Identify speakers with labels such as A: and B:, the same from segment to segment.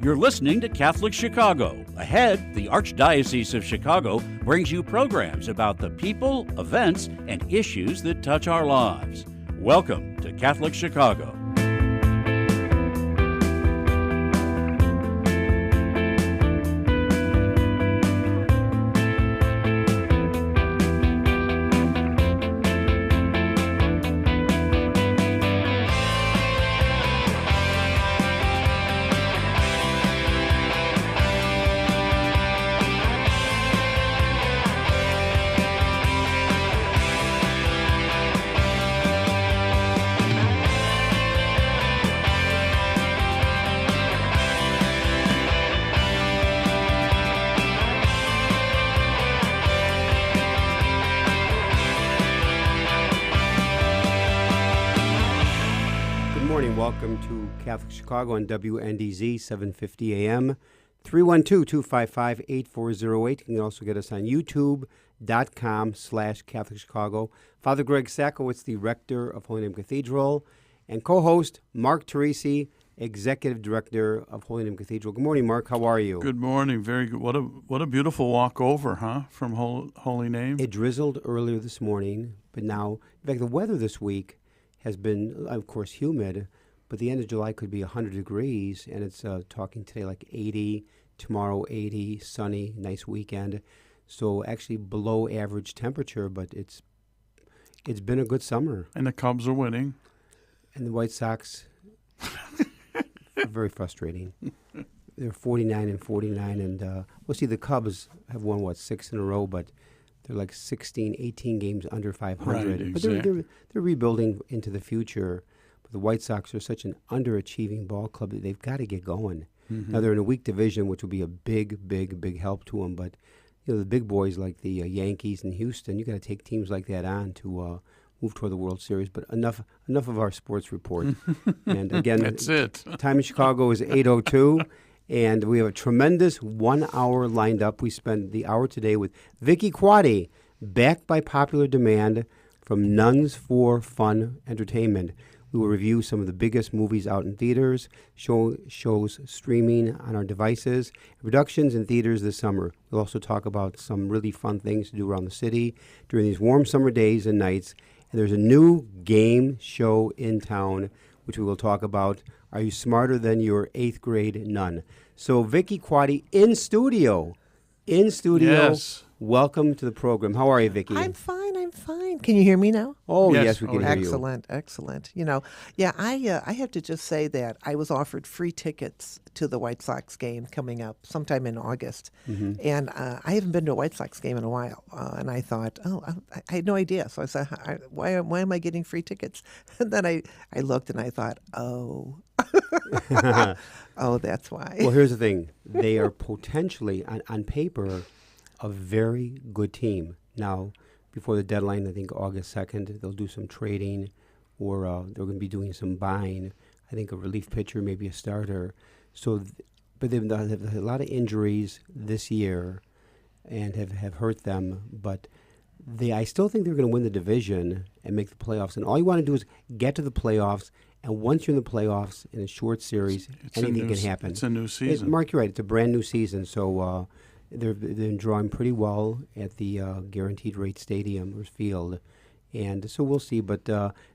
A: You're listening to Catholic Chicago. Ahead, the Archdiocese of Chicago brings you programs about the people, events, and issues that touch our lives. Welcome to Catholic Chicago.
B: Welcome to Catholic Chicago on WNDZ 750 AM, 312-255-8408. You can also get us on youtube.com/Catholic Chicago. Father Greg Sakowitz, the rector of Holy Name Cathedral, and co-host Mark Teresi, executive director of Holy Name Cathedral. Good morning, Mark. How are you?
C: Good morning. Very good. What a beautiful walk over, huh, from Holy Name?
B: It drizzled earlier this morning, but now, in fact, the weather this week has been, of course, humid. But the end of July could be 100 degrees, and it's talking today like 80, tomorrow 80, sunny, nice weekend. So actually below average temperature, but it's been a good summer.
C: And the Cubs are winning.
B: And the White Sox are very frustrating. They're 49-49, and we'll see the Cubs have won, 6 in a row, but they're like 16, 18 games under 500.
C: Right,
B: but
C: exactly.
B: they're rebuilding into the future. The White Sox are such an underachieving ball club that they've got to get going. Mm-hmm. Now, they're in a weak division, which will be a big help to them. But, the big boys like the Yankees and Houston, you got to take teams like that on to move toward the World Series. But enough of our sports report. And again,
C: that's it.
B: Time in Chicago is 8:02, and we have a tremendous 1 hour lined up. We spend the hour today with Vicki Quade, backed by popular demand from Nuns for Fun Entertainment. We will review some of the biggest movies out in theaters, shows streaming on our devices, productions in theaters this summer. We'll also talk about some really fun things to do around the city during these warm summer days and nights. And there's a new game show in town, which we will talk about. Are you smarter than your 8th grade nun? So Vicki Quade in studio.
C: Yes.
B: Welcome to the program. How are you, Vicki?
D: I'm fine. Can you hear me now?
B: Oh, yes we can hear you.
D: Excellent. I have to just say that I was offered free tickets to the White Sox game coming up sometime in August. Mm-hmm. And I haven't been to a White Sox game in a while. And I thought, I had no idea. So I said, why am I getting free tickets? And then I looked and I thought, oh, that's why.
B: Well, here's the thing. They are potentially, on paper, a very good team. Now, before the deadline, I think August 2nd, they'll do some trading, or they're going to be doing some buying. I think a relief pitcher, maybe a starter. So, but they've had a lot of injuries this year and have hurt them. But I still think they're going to win the division and make the playoffs. And all you want to do is get to the playoffs. And once you're in the playoffs in a short series, anything can happen.
C: It's a new season.
B: Mark, you're right. It's a brand new season. So they've been drawing pretty well at the Guaranteed Rate Stadium or Field. And so we'll see. But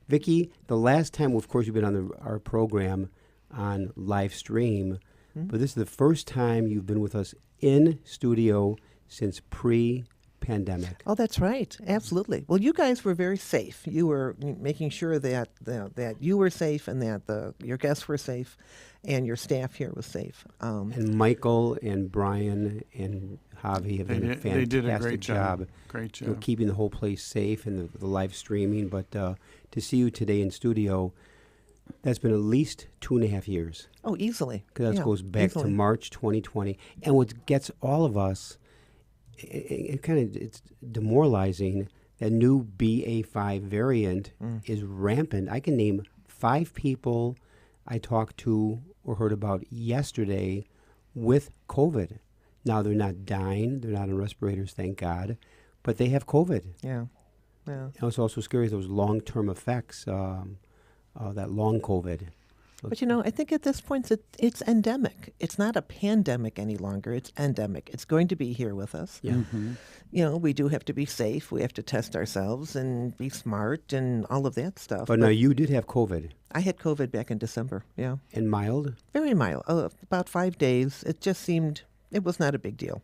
B: Vicki, the last time, of course, you've been on our program on live stream. Mm-hmm. But this is the first time you've been with us in studio since pre-pandemic.
D: Oh, that's right. Absolutely. Well, you guys were very safe. You were making sure that you were safe and that your guests were safe and your staff here was safe.
B: And Michael and Brian and Javi have done a fantastic
C: they did a great
B: job.
C: Great job.
B: Keeping the whole place safe and the live streaming. But to see you today in studio, that's been at least 2.5 years.
D: Oh, easily.
B: Because that goes back to March 2020. And what gets all of us, it's demoralizing. That new BA5 variant is rampant. I can name 5 people I talked to or heard about yesterday with COVID. Now, they're not dying. They're not on respirators, thank God. But they have COVID.
D: Yeah.
B: And it's also scary, those long-term effects, that long COVID.
D: But I think at this point it's endemic. It's not a pandemic any longer. It's endemic. It's going to be here with us.
B: Yeah.
D: We do have to be safe. We have to test ourselves and be smart and all of that stuff.
B: But now you did have COVID.
D: I had COVID back in December. Yeah,
B: And mild?
D: very mild. About 5 days. It just seemed it was not a big deal.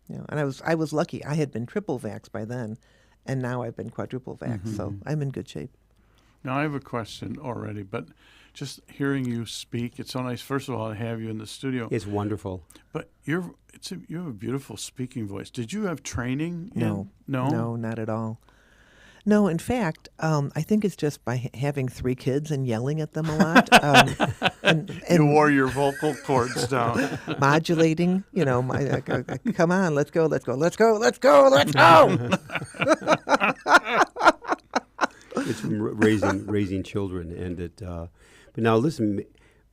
D: And I was lucky. I had been triple vaxxed by then, and now I've been quadruple vaxxed. So I'm in good shape.
C: Now, I have a question already, but just hearing you speak, it's so nice, first of all, to have you in the studio.
B: It's wonderful.
C: But you have a beautiful speaking voice. Did you have training?
D: No,
C: No,
D: not at all. No, in fact, I think it's just by having 3 kids and yelling at them a lot, and
C: You wore your vocal cords down.
D: modulating. Come on, let's go, let's go, let's go, let's go, let's go.
B: It's from raising children, and it. But now listen,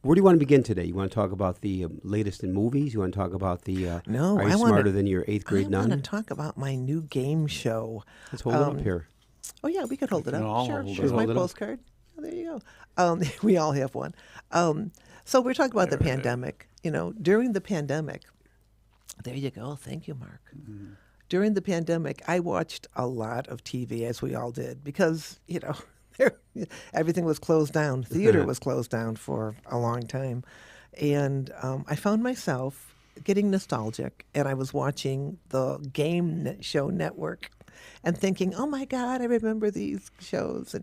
B: where do you want to begin today? You want to talk about the latest in movies? You want to talk about the?
D: No,
B: Are you smarter than your 8th grade
D: I
B: nun?
D: want to talk about my new game show.
B: Let's hold it up here.
D: Oh yeah, we could hold it
C: can
D: up.
C: all
D: Sure,
C: hold
D: here's
C: it
D: my
B: up.
D: postcard. Oh, there you go. We all have one. So we're talking about the pandemic. During the pandemic, there you go. Thank you, Mark. During the pandemic, I watched a lot of TV, as we all did, because everything was closed down. Theater was closed down for a long time, and I found myself getting nostalgic, and I was watching the game show network and thinking, oh my God, I remember these shows.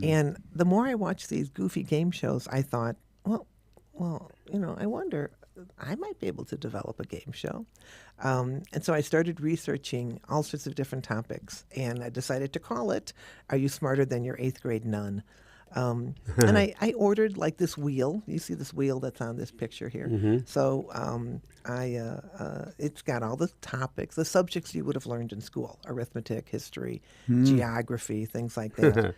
D: And the more I watched these goofy game shows, I thought, well, I wonder, I might be able to develop a game show. And so I started researching all sorts of different topics, and I decided to call it, Are You Smarter Than Your 8th Grade Nun? And I ordered like this wheel. You see this wheel that's on this picture here. So it's got all the topics, the subjects you would have learned in school: arithmetic, history, geography, things like that.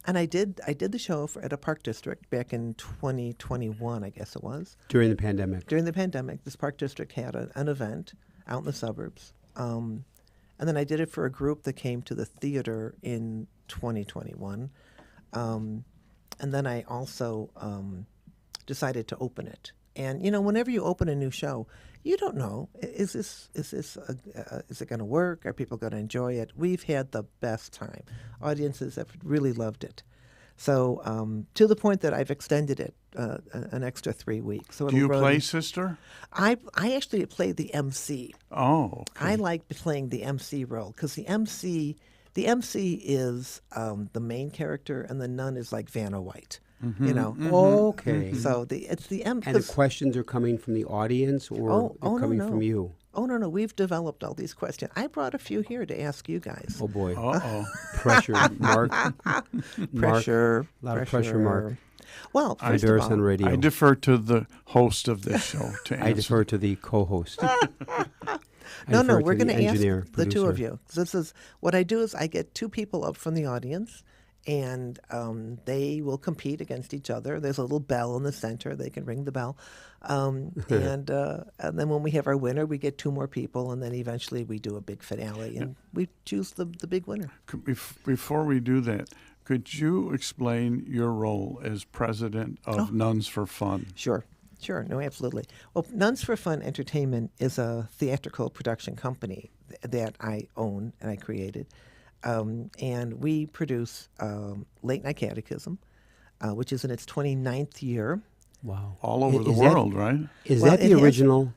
D: And I did the show at a park district back in 2021, I guess it was.
B: During the pandemic.
D: During the pandemic, this park district had an event out in the suburbs. And then I did it for a group that came to the theater in 2021. And then I also decided to open it. And whenever you open a new show, you don't know, is it going to work? Are people going to enjoy it? We've had the best time. Audiences have really loved it. So to the point that I've extended it an extra 3 weeks. So
C: Do you
D: run.
C: play Sister?
D: I actually play the MC.
C: Oh, okay.
D: I like playing the MC role because the MC is the main character, and the nun is like Vanna White.
B: Okay.
D: So it's the M.
B: And the questions are coming from the audience, or they're coming from you?
D: Oh no, we've developed all these questions. I brought a few here to ask you guys.
B: Oh boy.
C: Uh-oh.
B: Pressure, Mark.
D: Pressure.
B: A lot of pressure, Mark.
D: Well,
B: On
D: first
B: Embarrass
D: of
B: on
D: all,
B: Radio.
C: I defer to the host of this show to answer.
B: I defer to the co-host.
D: No,
B: defer
D: we're
B: to
D: going
B: the
D: to ask
B: engineer,
D: the two of
B: producer.
D: you. This is what I do is I get 2 people up from the audience, and they will compete against each other. There's a little bell in the center. They can ring the bell. And then when we have our winner, we get 2 more people, and then eventually we do a big finale, and we choose the big winner.
C: Before we do that, could you explain your role as president of Nuns for Fun?
D: Sure. No, absolutely. Well, Nuns for Fun Entertainment is a theatrical production company that I own and I created. And we produce Late Night Catechism, which is in its 29th year.
B: Wow.
C: All over the
B: Is
C: world, right?
B: Is
D: Well,
B: that the
D: it has-
B: original?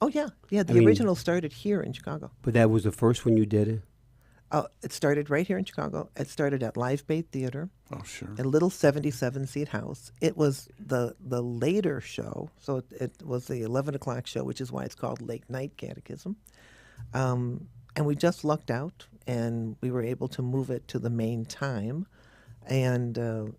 D: Oh, yeah. The
B: I mean-
D: original started here in Chicago.
B: But that was the first one you did?
D: It started right here in Chicago. It started at Live Bait Theater,
C: Oh, sure.
D: a little 77-seat house. It was the later show, so it was the 11 o'clock show, which is why it's called Late Night Catechism. And we just lucked out, and we were able to move it to the main time. And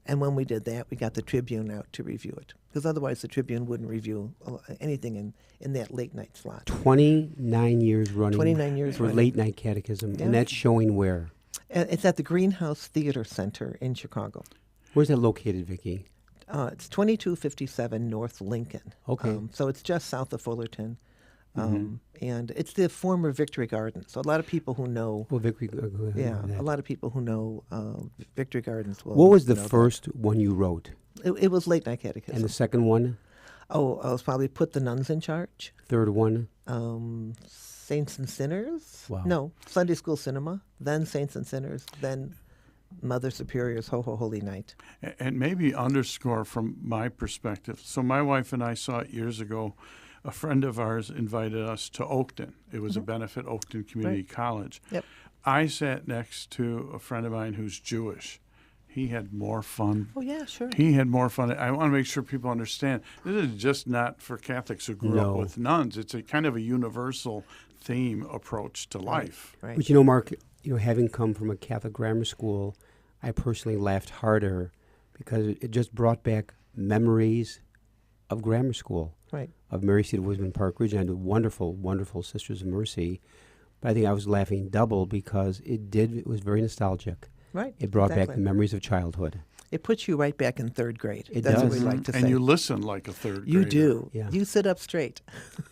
D: when we did that, we got the Tribune out to review it, because otherwise the Tribune wouldn't review anything in that late night slot.
B: 29 years running.
D: 29 years
B: for
D: running.
B: Late Night Catechism.
D: Yeah.
B: And that's showing where?
D: It's at the Greenhouse Theater Center in Chicago.
B: Where's that located, Vicki?
D: It's 2257 North Lincoln.
B: Okay.
D: So it's just south of Fullerton. And it's the former Victory Gardens. So a lot of people who know,
B: Well, Vicki, go ahead
D: yeah,
B: on that.
D: a lot of people who know Victory Gardens will.
B: What was the
D: know that.
B: first one you wrote?
D: It was late night catechism.
B: And the second one,
D: Oh, I was probably Put the Nuns in Charge.
B: third one.
D: Saints and Sinners.
B: Wow.
D: No, Sunday School Cinema. Then Saints and Sinners. Then Mother Superior's Ho Ho Holy Night.
C: And maybe underscore from my perspective. So my wife and I saw it years ago. A friend of ours invited us to Oakton. It was a benefit, Oakton Community College.
D: Yep.
C: I sat next to a friend of mine who's Jewish. He had more fun.
D: Oh, yeah, sure.
C: He had more fun. I want to make sure people understand this is just not for Catholics who grew up with nuns. It's a kind of a universal theme approach to life.
D: Right.
B: But Mark, having come from a Catholic grammar school, I personally laughed harder because it just brought back memories of grammar school,
D: Right.
B: of Mary Seat of Wisdom Park Ridge, and the wonderful, wonderful Sisters of Mercy. But I think I was laughing double because it was very nostalgic.
D: Right.
B: It brought back
D: exactly.
B: the memories of childhood.
D: It puts you right back in third grade.
B: It
D: That's
B: does.
D: what we like to say.
C: And you listen like a third grader.
D: You do.
B: Yeah.
D: You sit up straight.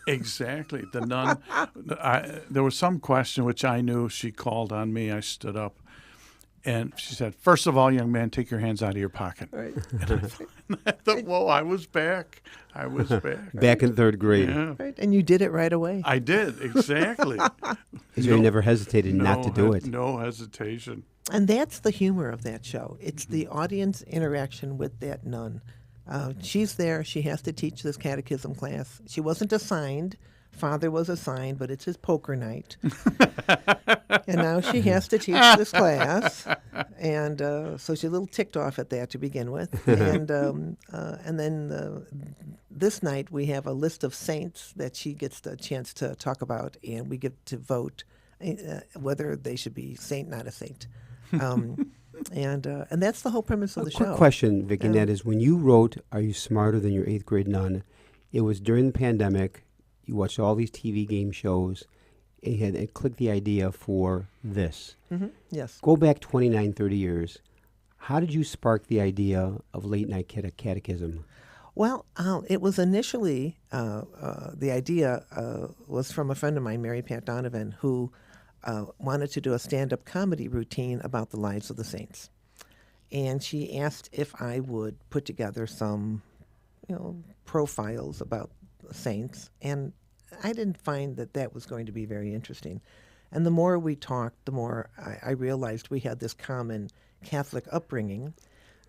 C: Exactly. The nun, there was some question which I knew. She called on me. I stood up. And she said, "First of all, young man, take your hands out of your pocket."
D: Right.
C: And I thought, whoa, I was back. I was back.
B: Back in third grade.
C: Yeah,
D: Right. And you did it right away.
C: I did, exactly.
B: Because you never hesitated not to do it.
C: No hesitation.
D: And that's the humor of that show. It's the audience interaction with that nun. She's there. She has to teach this catechism class. She wasn't assigned. Father was assigned, but it's his poker night. And now she has to teach this class. And so she's a little ticked off at that to begin with. And then this night we have a list of saints that she gets the chance to talk about, and we get to vote whether they should be saint, not a saint. And that's the whole premise of the show.
B: Quick question, Vicki, and that is, when you wrote Are You Smarter Than Your 8th Grade Nun, it was during the pandemic. You watched all these TV game shows, and it clicked the idea for this.
D: Mm-hmm. Yes.
B: Go back 29, 30 years. How did you spark the idea of late night catechism?
D: Well, it was initially, the idea was from a friend of mine, Mary Pat Donovan, who wanted to do a stand-up comedy routine about the lives of the saints. And she asked if I would put together some, profiles about the saints. And I didn't find that was going to be very interesting. And the more we talked, the more I realized we had this common Catholic upbringing.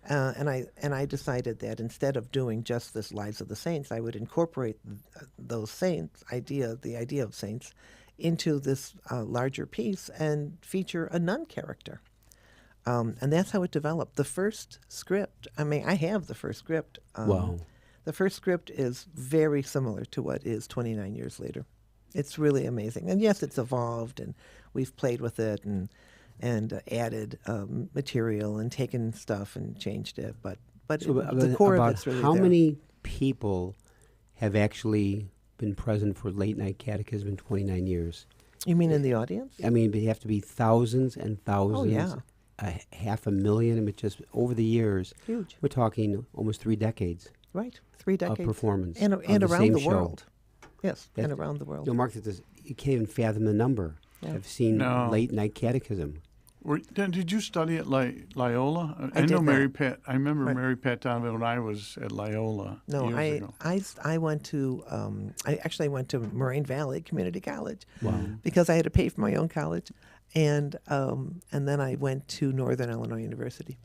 D: And I decided that instead of doing just this Lives of the Saints, I would incorporate those saints the idea of saints, into this larger piece and feature a nun character. And that's how it developed. The first script, I have the first script.
B: Wow.
D: The first script is very similar to what is 29 years later. It's really amazing. And yes, it's evolved, and we've played with it and added material and taken stuff and changed it. But the core of it's really
B: how
D: there.
B: many people have actually been present for late night catechism in 29 years?
D: You mean in the audience?
B: I mean, they have to be thousands and thousands.
D: Oh, yeah.
B: 500,000. I mean, just over the years.
D: Huge.
B: We're talking almost 3 decades
D: Right. 3 decades.
B: of performance.
D: And
B: of
D: around
B: same
D: the
B: show.
D: world. Yes, and
B: That's-
D: around the world.
B: Mark, you can't even fathom the number.
D: Yeah.
B: I've seen
C: No.
B: late night catechism.
C: Did you study at Loyola?
D: I did
C: know
D: not.
C: Mary Pat. I remember
D: Right.
C: Mary Pat Donovan when I was at Loyola
D: No,
C: years ago.
D: I went to I went to Moraine Valley Community College.
B: Wow.
D: Because I had to pay for my own college, and then I went to Northern Illinois University.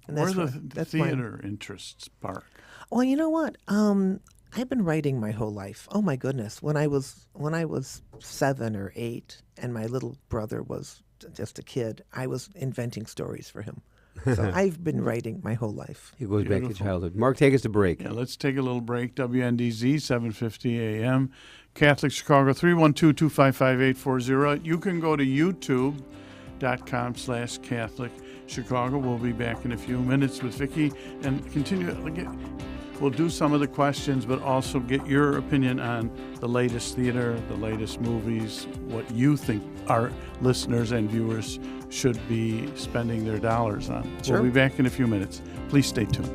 D: And
C: Where
D: that's
C: the
D: that's my-
C: theater interests spark?
D: Well, you know what? I've been writing my whole life. Oh my goodness! When I was 7 or 8, and my little brother was just a kid, I was inventing stories for him. So I've been writing my whole life.
B: It goes back to
C: Beautiful.
B: childhood. Mark, take us to break.
C: Yeah, let's take a little break. WNDZ, 750 AM, Catholic Chicago, 312-255-840. You can go to youtube.com/Catholic Chicago. We'll be back in a few minutes with Vicki and continue. We'll do some of the questions, but also get your opinion on the latest theater, the latest movies, what you think our listeners and viewers should be spending their dollars on.
D: Sure.
C: We'll be back in a few minutes. Please stay tuned.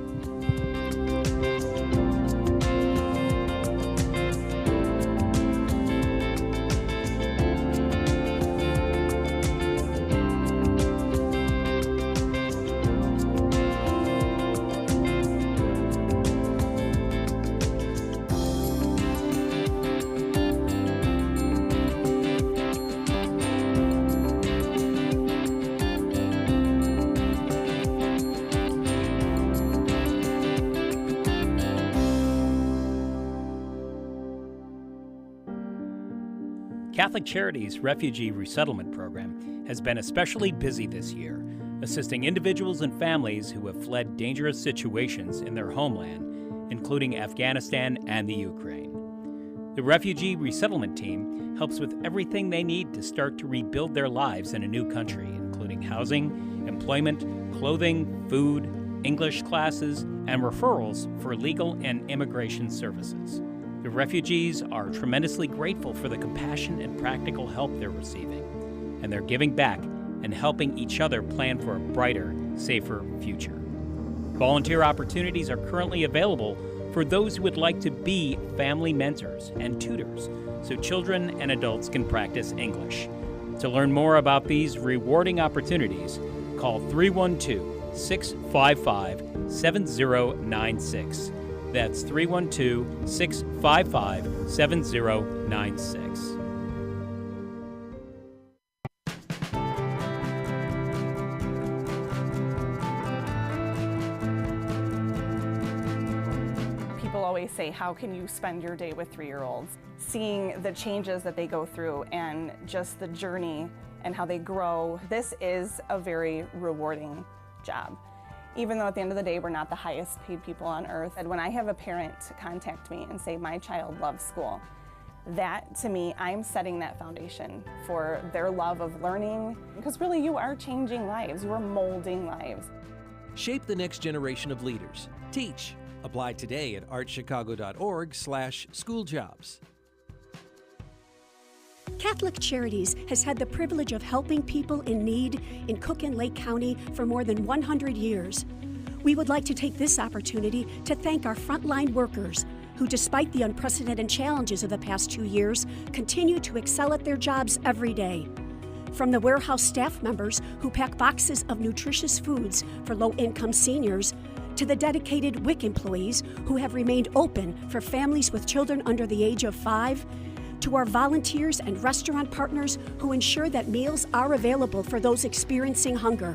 E: Catholic Charities' Refugee Resettlement Program has been especially busy this year, assisting individuals and families who have fled dangerous situations in their homeland, including Afghanistan and the Ukraine. The Refugee Resettlement Team helps with everything they need to start to rebuild their lives in a new country, including housing, employment, clothing, food, English classes, and referrals for legal and immigration services. The refugees are tremendously grateful for the compassion and practical help they're receiving, and they're giving back and helping each other plan for a brighter, safer future. Volunteer opportunities are currently available for those who would like to be family mentors and tutors so children and adults can practice English. To learn more about these rewarding opportunities, call 312-655-7096. That's 312-655-7096.
F: People always say, how can you spend your day with 3-year-olds? Seeing the changes that they go through and just the journey and how they grow, this is a very rewarding job. Even though at the end of the day, we're not the highest paid people on earth. And when I have a parent contact me and say, my child loves school, that to me, I'm setting that foundation for their love of learning. Because really, you are changing lives, you are molding lives.
G: Shape the next generation of leaders. Teach. Apply today at archchicago.org/schooljobs.
H: Catholic Charities has had the privilege of helping people in need in Cook and Lake County for more than 100 years. We would like to take this opportunity to thank our frontline workers who, despite the unprecedented challenges of the past 2 years, continue to excel at their jobs every day. From the warehouse staff members who pack boxes of nutritious foods for low-income seniors, to the dedicated WIC employees who have remained open for families with children under the age of 5, to our volunteers and restaurant partners who ensure that meals are available for those experiencing hunger,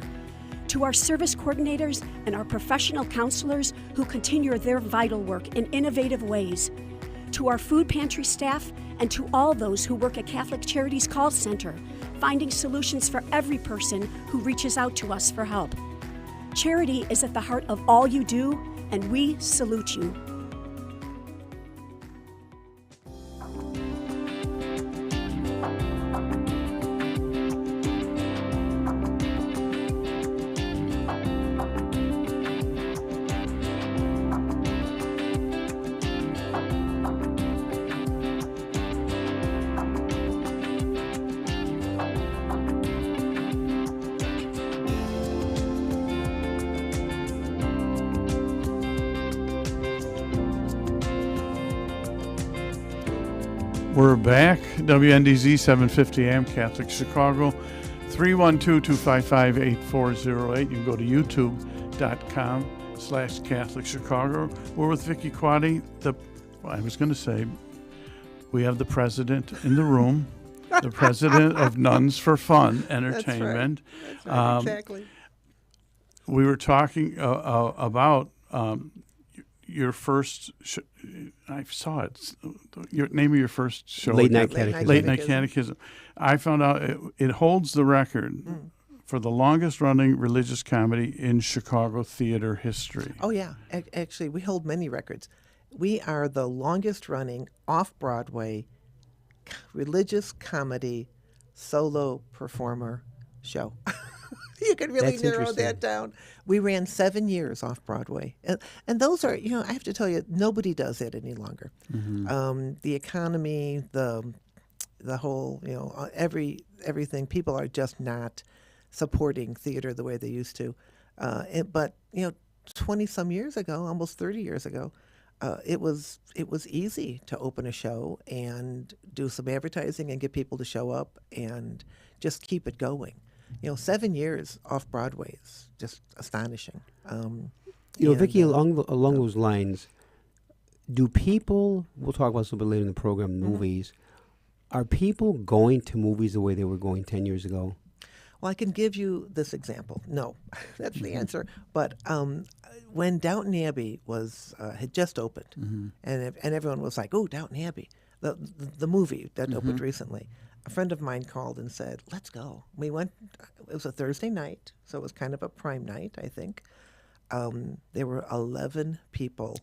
H: to our service coordinators and our professional counselors who continue their vital work in innovative ways, to our food pantry staff, and to all those who work at Catholic Charities Call Center, finding solutions for every person who reaches out to us for help. Charity is at the heart of all you do, and we salute you.
C: We're back. WNDZ 750 AM, Catholic Chicago, 312-255-8408. You can go to youtube.com/Catholic Chicago. We're with Vicki Quade. I was going to say, we have the president in the room, the president of Nuns for Fun Entertainment.
D: That's right. Exactly.
C: We were talking about your first I saw it. Your name of your first show.
B: Late Night Catechism.
C: Late Night Catechism. I found out it holds the record for the longest running religious comedy in Chicago theater history.
D: Oh, yeah. Actually, we hold many records. We are the longest running off-Broadway religious comedy solo performer show. You could really narrow that down. We ran 7 years off Broadway, and those are, I have to tell you, nobody does it any longer. Mm-hmm. The economy, the whole, everything. People are just not supporting theater the way they used to. But 20 some years ago, almost 30 years ago, it was easy to open a show and do some advertising and get people to show up and just keep it going. 7 years off Broadway is just astonishing.
B: Vicki, along those lines, do people, we'll talk about this a little bit later in the program, movies, are people going to movies the way they were going 10 years ago?
D: Well, I can give you this example. No, that's the answer. But when Downton Abbey had just opened, and everyone was like, "Oh, Downton Abbey," the movie that opened recently. a friend of mine called and said, "Let's go." We went. It was a Thursday night, so it was kind of a prime night, I think. There were 11 people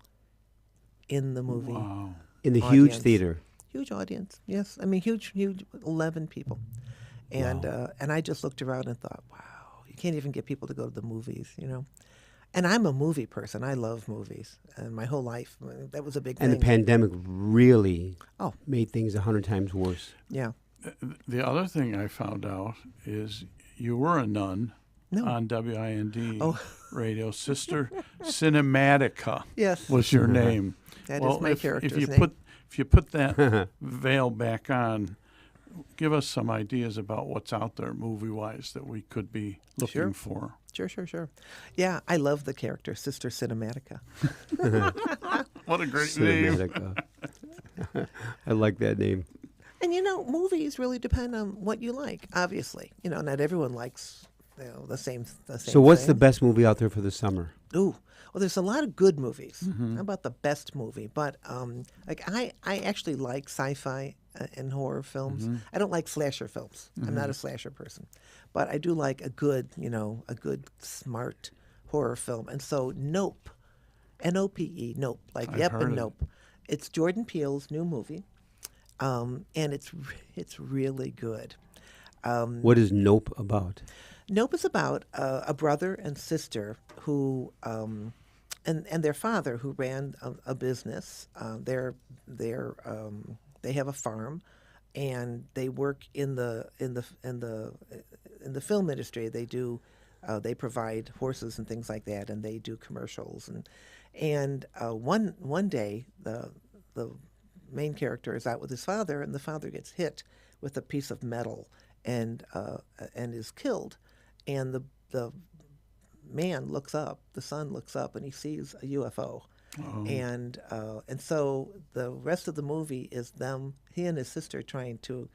D: in the movie.
C: Wow.
B: In the huge
D: Audience.
B: theater.
D: Huge audience, yes. I mean, huge, 11 people. And and I just looked around and thought, wow, you can't even get people to go to the movies, you know. And I'm a movie person. I love movies. And my whole life, that was a big
B: And
D: thing.
B: the pandemic really
D: Oh.
B: made things 100 times worse.
D: Yeah.
C: The other thing I found out is you were a nun
D: No.
C: on WIND
D: Oh.
C: radio. Sister Cinematica
D: Yes.
C: was your name.
D: That is my
C: if
D: character's
C: you
D: name.
C: if you put that veil back on, give us some ideas about what's out there movie-wise that we could be looking for.
D: Sure. Yeah, I love the character, Sister Cinematica.
C: What a great name.
B: Cinematica. I like that name.
D: And you know, movies really depend on what you like. Obviously, you know, not everyone likes the same.
B: So what's the
D: thing.
B: best movie out there for the summer?
D: Ooh, well, there's a lot of good movies.
C: Mm-hmm.
D: How about the best movie? But like I actually like sci-fi and horror films.
C: Mm-hmm.
D: I don't like slasher films. I'm not a slasher person, but I do like a good, a good smart horror film. And so Nope, N-O-P-E, Nope, like
C: I've
D: Yep
C: heard
D: and
C: of it.
D: Nope. It's Jordan Peele's new movie, and it's really good.
B: What is Nope about?
D: Nope is about a brother and sister who, and their father who ran a business. They have a farm, and they work in the film industry. They do, they provide horses and things like that, and they do commercials. And one day the main character is out with his father, and the father gets hit with a piece of metal and is killed. And the man looks up, the son looks up, and he sees a UFO.
C: Oh.
D: And so the rest of the movie is he and his sister trying to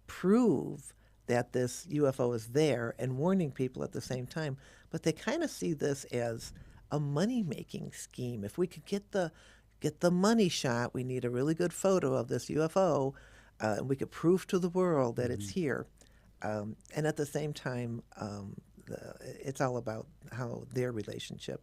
D: prove that this UFO is there and warning people at the same time. But they kind of see this as a money-making scheme. If we could get the money shot, we need a really good photo of this UFO, and we could prove to the world that it's here. And at the same time, it's all about how their relationship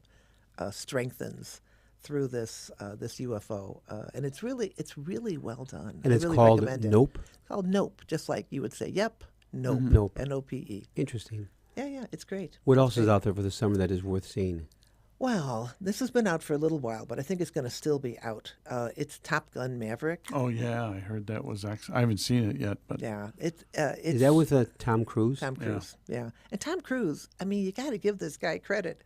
D: strengthens through this UFO, and it's really well done.
B: And
D: I
B: it's
D: really
B: called
D: recommend it.
B: Nope?
D: It's called Nope, just like you would say, yep, nope,
B: Nope.
D: N-O-P-E.
B: Interesting.
D: Yeah, it's great.
B: What else is out there for the summer that is worth seeing?
D: Well, this has been out for a little while, but I think it's going to still be out. It's Top Gun Maverick.
C: Oh yeah, I heard that was I haven't seen it yet, but
D: Yeah, it's
B: Is that with Tom Cruise?
D: Tom Cruise. Yeah. And Tom Cruise, I mean, you got to give this guy credit.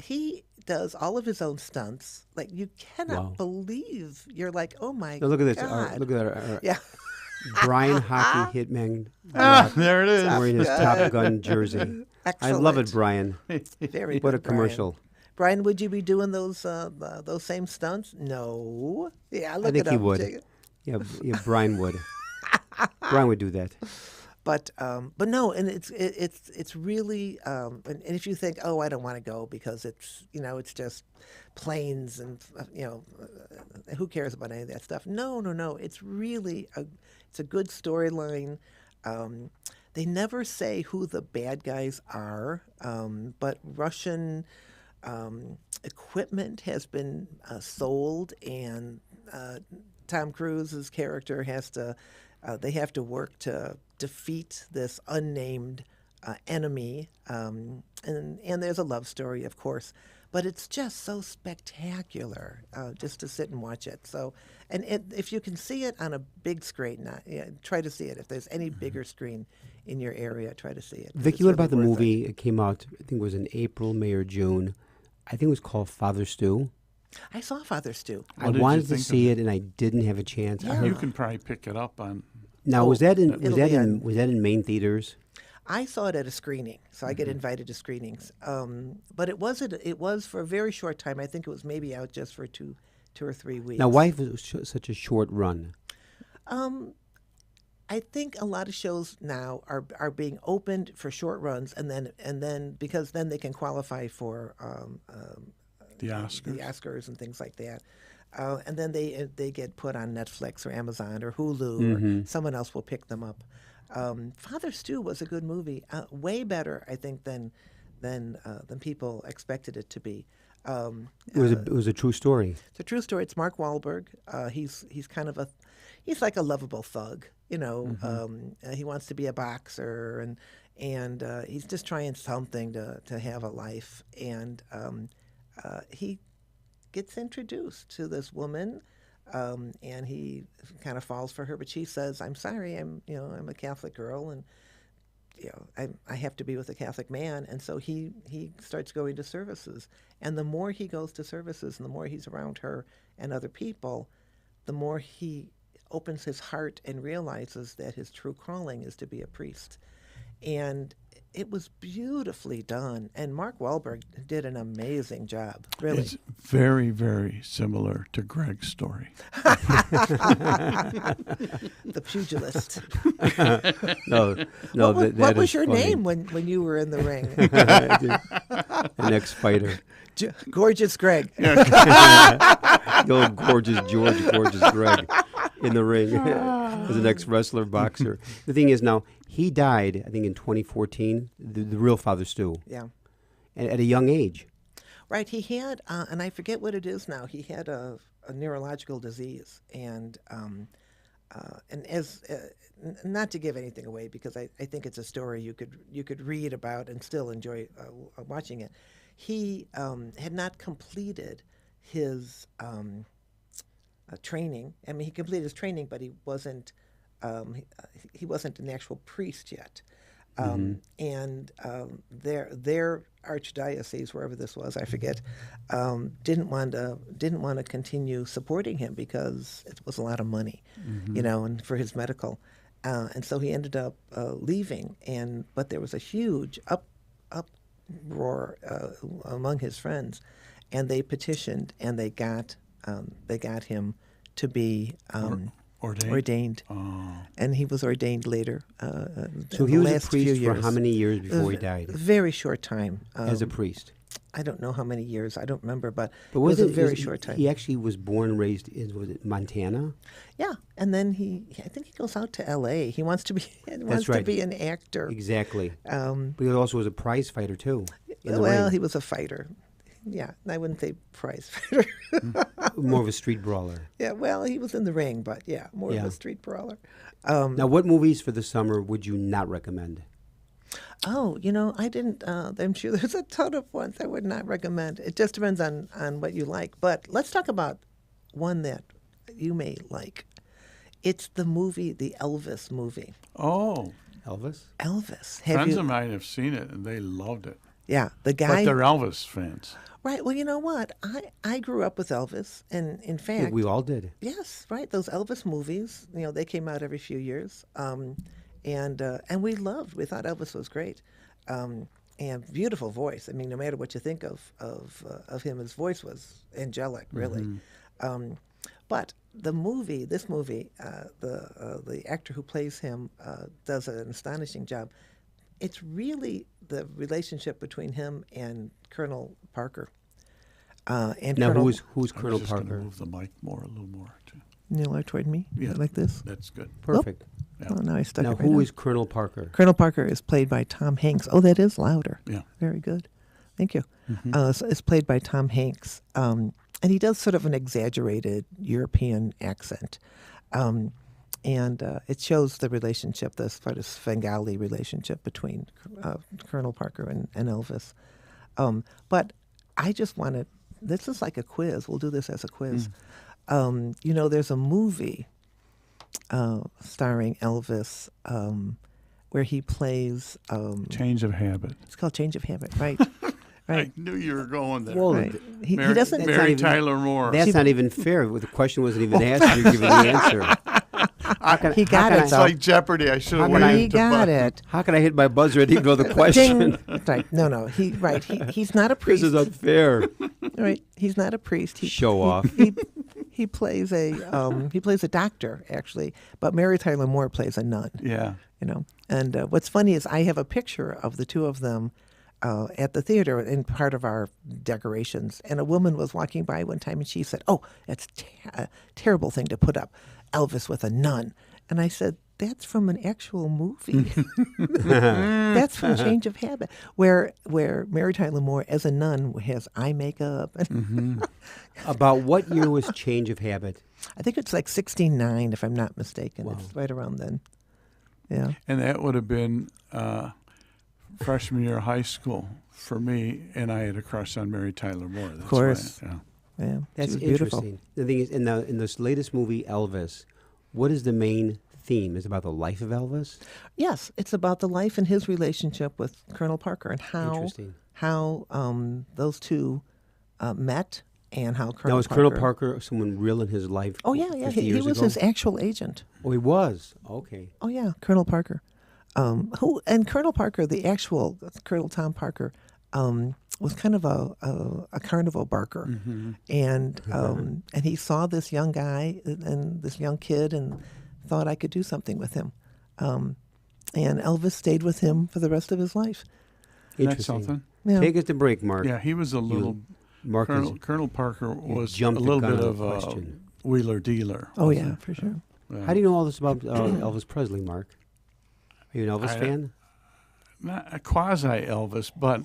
D: He does all of his own stunts. Like, you cannot
B: Wow.
D: believe. You're like, oh my
B: Now look at this.
D: God.
B: Look at our
D: Yeah.
B: Brian Hockey Hitman
C: there it is.
B: wearing his Top Gun jersey. I love it,
D: Excellent.
B: Brian.
D: Very
B: What a
D: good, Brian.
B: commercial.
D: Brian, would you be doing those same stunts? No. Yeah, look
B: I think
D: it
B: he
D: up.
B: would.
D: Jake.
B: Yeah, Brian would. Brian would do that.
D: But no, and it's really and if you think, oh, I don't want to go because it's just planes and who cares about any of that stuff? No, it's really it's a good storyline. They never say who the bad guys are, but Russian equipment has been sold, and Tom Cruise's character has to. They have to work to defeat this unnamed enemy, and there's a love story, of course, but it's just so spectacular just to sit and watch it. So, and if you can see it on a big screen, try to see it. If there's any bigger screen in your area, try to see it.
B: Vicki,
D: It's
B: what
D: really
B: about the
D: worth
B: movie?
D: it.
B: It came out, I think it was in April, May, or June. I think it was called Father Stew.
D: I saw Father Stew.
B: I
C: What did you
B: wanted to
C: think of
B: see
C: it?
B: it, and I didn't have a chance. I
D: Yeah.
B: heard-
C: You can probably pick it up on.
B: Now,
D: Oh,
B: was that in
D: it'll be on-
B: in main theaters?
D: I saw it at a screening, so I get invited to screenings. But it was for a very short time. I think it was maybe out just for two or 3 weeks.
B: Now, why was it such a short run?
D: I think a lot of shows now are being opened for short runs, and then because then they can qualify for
C: The Oscars.
D: the Oscars and things like that. And then they get put on Netflix or Amazon or Hulu, or someone else will pick them up. Father Stu was a good movie, way better, I think, than people expected it to be.
B: It was a true story.
D: It's a true story. It's Mark Wahlberg. He's kind of he's like a lovable thug, you know. He wants to be a boxer, and he's just trying something to have a life. And he gets introduced to this woman, and he kind of falls for her. But she says, "I'm sorry, I'm a Catholic girl, and I have to be with a Catholic man." And so he starts going to services. And the more he goes to services and the more he's around her and other people, the more he opens his heart and realizes that his true calling is to be a priest. And it was beautifully done. And Mark Wahlberg did an amazing job, really.
C: It's very, very similar to Greg's story.
D: The pugilist.
B: No,
D: What was your name when you were in the ring?
B: An ex-fighter.
D: Gorgeous Greg.
B: The old gorgeous Greg in the ring as an ex-wrestler, boxer. The thing is now, he died, I think, in 2014, the real Father Stu. Yeah. At a young age.
D: Right. He had, and I forget what it is now, he had a neurological disease. And as not to give anything away, because I think it's a story you could read about and still enjoy watching it. He had not completed his training. I mean, he completed his training, but he wasn't an actual priest yet. And their archdiocese, wherever this was, I forget, didn't want to continue supporting him because it was a lot of money, and for his medical, and so he ended up leaving. But there was a huge uproar among his friends, and they petitioned and they got him to be ordained. Oh. And he was ordained later.
B: So he was a priest for how many years before he died?
D: A very short time.
B: As a priest?
D: I don't know how many years. I don't remember, but it was a very short time.
B: He actually was born and raised in, was it Montana?
D: Yeah, and then I think he goes out to L.A. He wants to be to be an actor.
B: Exactly. But he also was a prize fighter, too.
D: Well, he was a fighter. Yeah, I wouldn't say prize fighter.
B: More of a street brawler.
D: Yeah, well, he was in the ring, but more of a street brawler.
B: Now, what movies for the summer would you not recommend?
D: Oh, I didn't. I'm sure there's a ton of ones I would not recommend. It just depends on what you like. But let's talk about one that you may like. It's the Elvis movie.
C: Oh.
B: Elvis?
D: Elvis.
C: Friends of mine have seen it, and they loved it.
D: Yeah, the guy.
C: But they're Elvis fans.
D: Right. Well, you know what? I grew up with Elvis, and in fact,
B: we all did.
D: Yes. Right. Those Elvis movies. They came out every few years, and we loved. We thought Elvis was great, and beautiful voice. I mean, no matter what you think of him, his voice was angelic, really. But this movie, the actor who plays him does an astonishing job. It's really the relationship between him and Colonel Parker. And
B: now,
D: Colonel,
B: who's Colonel Parker?
C: Just move the mic a little more.
D: Nearer toward me, like this.
C: That's good.
B: Perfect.
D: Yeah. Oh, now I stuck it right
B: who is Colonel Parker?
D: Colonel Parker is played by Tom Hanks. Oh, that is louder.
C: Yeah.
D: Very good. Thank you. So it's played by Tom Hanks, and he does sort of an exaggerated European accent. And it shows the relationship, the sort of Svengali relationship between Colonel Parker and Elvis. But I just wanted, this is like a quiz. We'll do this as a quiz. There's a movie starring Elvis where he plays...
C: Change of Habit.
D: It's called Change of Habit, right.
C: Right. I knew you were going there.
B: Well,
D: right. He doesn't...
C: Mary Tyler Moore.
B: That's not even fair. The question wasn't even asked. You're giving the answer.
D: He got it.
C: It's like Jeopardy. I should have waited.
D: He got it.
B: How can I hit my buzzer and even know the question?
D: Right. No. He's not a priest.
B: This is unfair.
D: Right. He's not a priest.
B: Show off.
D: He plays a doctor, actually, but Mary Tyler Moore plays a nun.
C: Yeah.
D: And what's funny is I have a picture of the two of them at the theater in part of our decorations. And a woman was walking by one time and she said, "Oh, that's a terrible thing to put up, Elvis with a nun." And I said, that's from an actual movie. That's from Change of Habit, where Mary Tyler Moore as a nun has eye makeup.
B: About what year was Change of Habit?
D: I think it's like 69, if I'm not mistaken.
B: Wow.
D: It's right around then. Yeah.
C: And that would have been freshman year of high school for me, and I had a crush on Mary Tyler Moore. That's
D: Of course.
C: why,
D: Yeah.
B: That's
D: she was beautiful.
B: interesting. The thing is, in this latest movie, Elvis, what is the main theme? Is it about the life of Elvis?
D: Yes, it's about the life and his relationship with Colonel Parker and
B: Interesting.
D: how those two met and how Colonel
B: Now, is Colonel Parker someone real in his life?
D: Oh, yeah.
B: 50
D: He
B: years
D: was
B: ago?
D: his actual agent.
B: Oh, he was? Okay.
D: Oh, yeah, Colonel Parker. Colonel Parker, the actual Colonel Tom Parker, was kind of a carnival barker. And he saw this young guy and this young kid and thought I could do something with him. And Elvis stayed with him for the rest of his life.
C: That's
B: Interesting.
C: something.
D: Yeah.
B: Take us to break, Mark.
C: Yeah, he was a little.
B: Mark is-
C: Colonel Parker was a
B: jumped the
C: little
B: gun
C: bit
B: on
C: of
B: the
C: a
B: question.
C: wheeler dealer.
D: Oh,
C: wasn't
D: yeah,
C: it?
D: for sure.
B: How do you know all this about Elvis Presley, Mark? Are you an Elvis fan?
C: Not a quasi Elvis, but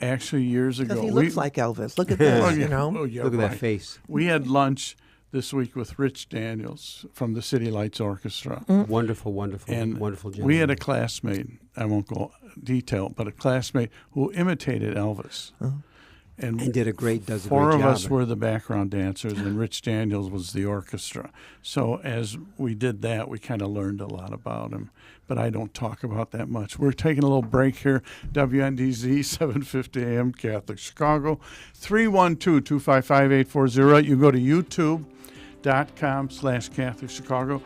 C: actually years ago,
D: Because he looks like Elvis. Look at this,
C: Oh, yeah.
D: you know.
C: Oh, yeah,
B: Look at that
C: right.
B: face.
C: We had lunch this week with Rich Daniels from the City Lights Orchestra.
B: Wonderful, wonderful,
C: And
B: wonderful gentleman.
C: we had a classmate, I won't go detail, but a classmate who imitated Elvis.
B: And does a great
C: Four
B: job.
C: of us were the background dancers, and Rich Daniels was the orchestra. So as we did that, we kind of learned a lot about him. But I don't talk about that much. We're taking a little break here. WNDZ, 750 AM, Catholic Chicago, 312-255-840. You go to youtube.com/Catholic Chicago.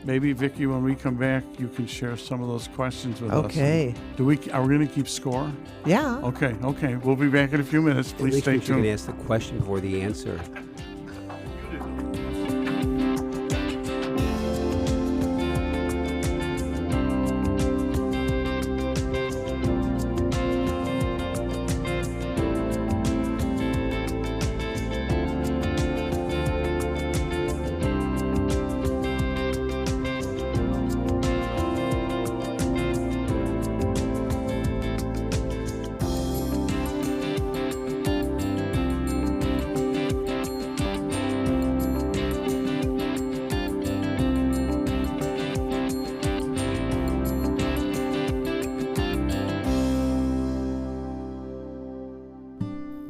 C: Maybe, Vicki, when we come back, you can share some of those questions with us.
D: Okay.
C: Are we going to keep score?
D: Yeah.
C: Okay. We'll be back in a few minutes.
B: At
C: Please
B: least
C: stay
B: you can
C: tuned.
B: ask the question before the answer.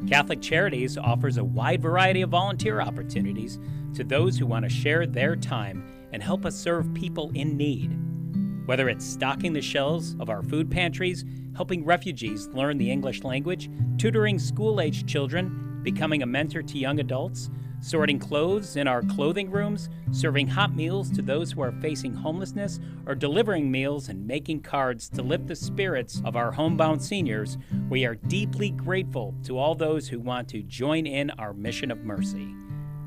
E: Catholic Charities offers a wide variety of volunteer opportunities to those who want to share their time and help us serve people in need. Whether it's stocking the shelves of our food pantries, helping refugees learn the English language, tutoring school-aged children, becoming a mentor to young adults, sorting clothes in our clothing rooms, serving hot meals to those who are facing homelessness, or delivering meals and making cards to lift the spirits of our homebound seniors, we are deeply grateful to all those who want to join in our mission of mercy.